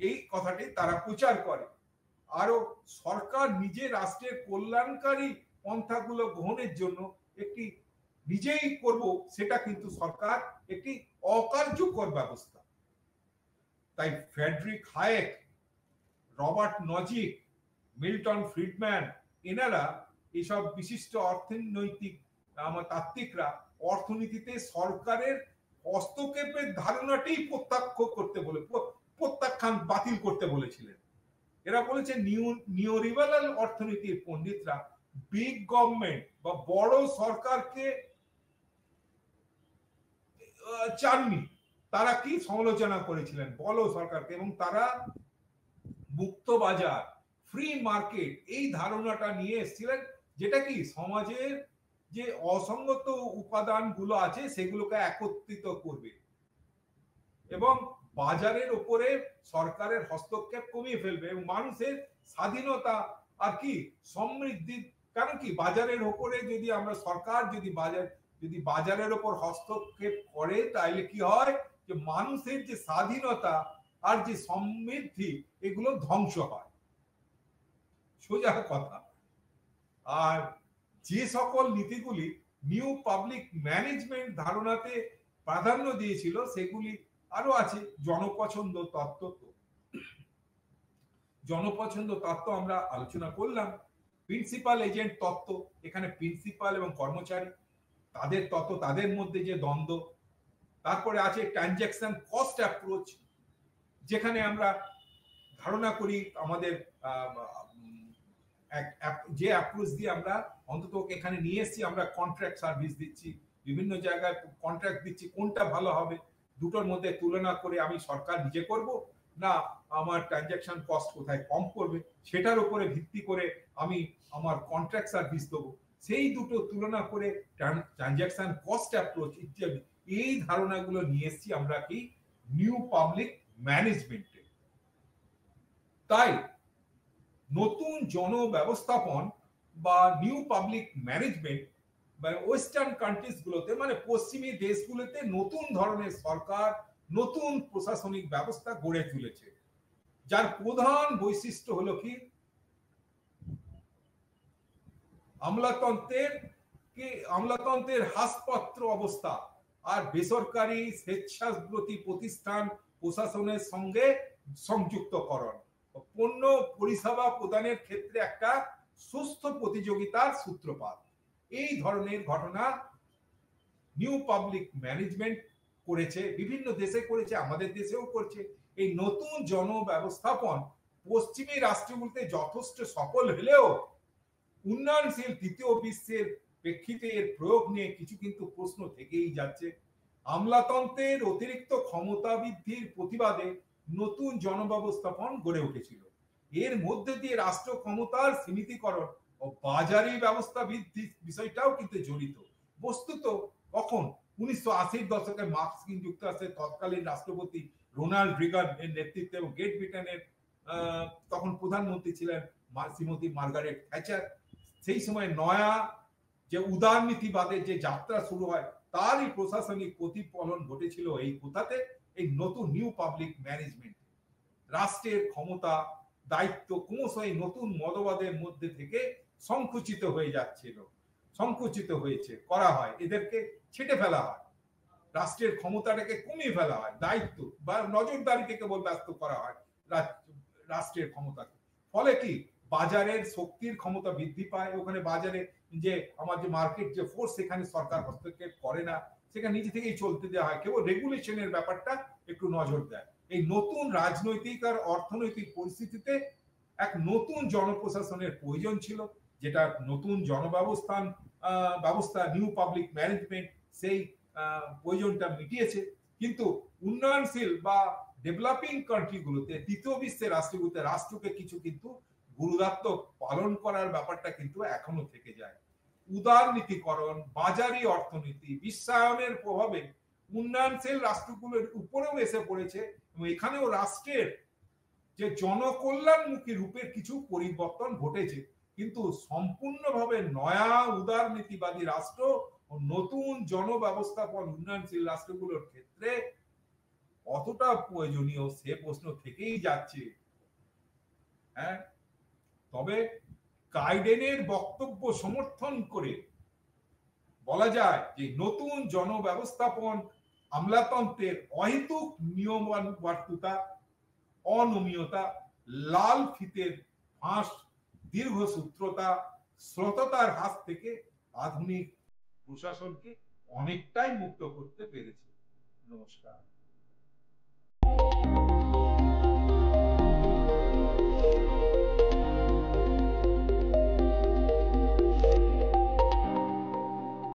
এই কথাটি তারা প্রচার করে। আরো সরকার নিজে রাষ্ট্রের কল্যাণকারী পন্থাগুলো গ্রহণের জন্য একটি নিজেই করব, সেটা কিন্তু সরকার একটি অকার্যকর ব্যবস্থা। তাই Friedrich Hayek, Robert Nozick, Milton Friedman, এনারা এসব বিশিষ্ট অর্থনৈতিক তাত্ত্বিকরা অর্থনীতিতে সরকারের হস্তক্ষেপের ধারণাটি প্রত্যাখ্যান বাতিল করতে বলেছিলেন। এরা বলেছে নিওলিবারাল অর্থনীতির পণ্ডিতরা বিগ গভর্নমেন্ট বা বড় সরকারকে চাননি, তারা কি সমালোচনা করেছিলেন বড় সরকারকে, এবং তারা মুক্ত বাজার, ফ্রি মার্কেট, এই ধারণাটা নিয়ে এসেছিলেন, যেটা কি সমাজের যে অসঙ্গত উপাদানগুলো আছে সেগুলোকে একত্রিত করবে এবং বাজারের উপরে সরকারের হস্তক্ষেপ কমিয়ে ফেলবে এবং মানুষের স্বাধীনতা আর কি সমৃদ্ধি। কারণ কি বাজারের উপরে যদি আমরা সরকার যদি বাজারের উপর হস্তক্ষেপ করে, তাহলে কি হয় যে মানুষের যে স্বাধীনতা আর যে সমৃদ্ধি এগুলো ধ্বংস হয়, সোজা কথা। আর যে সকল নীতিগুলি নিউ পাবলিক ম্যানেজমেন্ট ধারণাতে প্রাধান্য দিয়েছিল সেগুলি আরো আছে। জনপছন্দ তত্ত্ব, জনপছন্দ তত্ত্ব আমরা আলোচনা করলাম। প্রিন্সিপাল এজেন্ট তত্ত্ব, এখানে প্রিন্সিপাল এবং কর্মচারী তাদের তত্ত্ব, তাদের মধ্যে যে দ্বন্দ্ব। তারপরে আছে ট্রানজ্যাকশন কস্ট অ্যাপ্রোচ, যেখানে আমরা ধারণা করি আমাদের যে অ্যাপ্রোচ দিয়ে আমরা অন্তত এখানে নিয়ে এসেছি, আমরা কন্ট্রাক্ট সার্ভিস দিচ্ছি, বিভিন্ন জায়গায় কন্ট্রাক্ট দিচ্ছি, কোনটা ভালো হবে দুটোর মধ্যে তুলনা করে আমি সরকার নিজে করব না আমার ট্রানজ্যাকশন কস্ট কোথায় কম করবে সেটার উপরে ভিত্তি করে আমি আমার কন্ট্রাক্ট সার্ভিস দেবো, সেই দুটো তুলনা করে ট্রানজ্যাকশন কস্ট অ্যাপ্রোচ ইত্যাদি এই ধারণাগুলো নিয়ে এসেছি আমরা কি নিউ পাবলিক ম্যানেজমেন্টে। তাই নতুন জনব্যবস্থাপন বা নিউ পাবলিক ম্যানেজমেন্ট বা ওয়েস্টার্ন কান্ট্রিজ গুলোতে, মানে পশ্চিমী দেশগুলোতে নতুন ধরনের সরকার, নতুন প্রশাসনিক ব্যবস্থা গড়ে তুলেছে, যার প্রধান বৈশিষ্ট্য হলো কি আমলাতন্ত্রের হ্রাসপাত্র অবস্থা আর বেসরকারি স্বেচ্ছাব্রতী প্রতিষ্ঠান প্রশাসনের সঙ্গে সংযুক্তকরণ, পণ্য পরিষেবা প্রদানের ক্ষেত্রে একটা সুস্থ প্রতিযোগিতার সূত্রপাত। এই ধরনের ঘটনা নিউ পাবলিক ম্যানেজমেন্ট করেছে, বিভিন্ন দেশে করেছে, আমাদের দেশেও করছে। এই নতুন জনব্যবস্থাপন পশ্চিমী রাষ্ট্রগুলোতে যথেষ্ট সফল হলেও উন্নয়নশীল তৃতীয় বিশ্বের প্রেক্ষিতে এর প্রয়োগ নিয়ে কিছু কিন্তু প্রশ্ন থেকেই যাচ্ছে। আমলাতন্ত্রের অতিরিক্ত ক্ষমতা বৃদ্ধির প্রতিবাদে নতুন জনব্যবস্থাপন গড়ে উঠেছিল। এর মধ্যে দিয়ে রাষ্ট্র ক্ষমতার সীমিতীকরণ ও বাজারি ব্যবস্থা বৃদ্ধির বিষয়টাও কিন্তু জড়িত। বস্তুত কখন 1980-র দশকে মার্কিন যুক্তরাষ্ট্রের তৎকালীন রাষ্ট্রপতি রোনাল্ড রিগান এর নেতৃত্বে এবং গ্রেট ব্রিটেনের তখন প্রধানমন্ত্রী ছিলেন শ্রীমতী মার্গারেট থ্যাচার, সেই সময় নয়া যে উদারনীতিবাদের যে যাত্রা শুরু হয় তারই প্রশাসনিক প্রতিফলন ঘটেছিল এই কোথাতে, এই নতুন নিউ পাবলিক ম্যানেজমেন্ট। রাষ্ট্রের ক্ষমতা দায়িত্ব ক্রমশ এই নতুন মতবাদের মধ্যে থেকে সংকুচিত হয়ে যাচ্ছিল, সংকুচিত হয়েছে করা হয়, এদেরকে ছেটে ফেলা হয়, রাষ্ট্রের ক্ষমতাটাকে কমিয়ে ফেলা হয়, দায়িত্ব বা নজরদারিতে কেবল ব্যস্ত করা হয় রাষ্ট্রের ক্ষমতাকে। ফলে কি বাজারের শক্তির ক্ষমতা বৃদ্ধি পায়, ওখানে বাজারে যে আমার যে মার্কেট যে ফোর্স সেখানে সরকার হস্তক্ষেপ করে না, সেখানে নিজে থেকেই চলতে দেওয়া হয়, কেবল রেগুলেশনের ব্যাপারটা একটু নজর দেয়। এই নতুন রাজনৈতিক আর অর্থনৈতিক পরিস্থিতিতে এক নতুন জনপ্রশাসনের প্রয়োজন ছিল, যেটা নতুন ব্যবস্থা নিউ পাবলিক ম্যানেজমেন্ট সেই প্রয়োজনটা মিটিয়েছে। কিন্তু উন্নয়নশীল বা ডেভেলপিং কান্ট্রিগুলোতে, তৃতীয় বিশ্বের রাষ্ট্রগুলোতে রাষ্ট্রকে কিছু কিন্তু গুরুদায়িত্ব পালন করার ব্যাপারটা কিন্তু এখনো থেকে যায়। উদারনীতিকরণ, বাজারি অর্থনীতি, বিশ্বায়নের প্রভাবে উন্নয়নশীল রাষ্ট্রগুলোর উপরেও এসে পড়েছে এবং এখানেও রাষ্ট্রের যে জনকল্যাণমুখী রূপের কিছু পরিবর্তন ঘটেছে। কিন্তু সম্পূর্ণভাবে নয়া উদারনীতিবাদী রাষ্ট্র ও নতুন জনব্যবস্থাপন উন্নয়নশীল রাষ্ট্রগুলোর ক্ষেত্রে কতটা প্রয়োজনীয় সে প্রশ্ন থেকেই যাচ্ছে। হ্যাঁ, তবে কাইডেনের বক্তব্য সমর্থন করে বলা যায় যে নতুন জনব্যবস্থাপন আমলাতন্ত্রের অহেতুক নিয়মানুবর্তিতা, অনিয়মিততা, লাল ফিতের ফাঁস, দীর্ঘসূত্রতা, শ্রোততার হাত থেকে আধুনিক প্রশাসনকে অনেকটাই মুক্ত করতে পেরেছে। নমস্কার।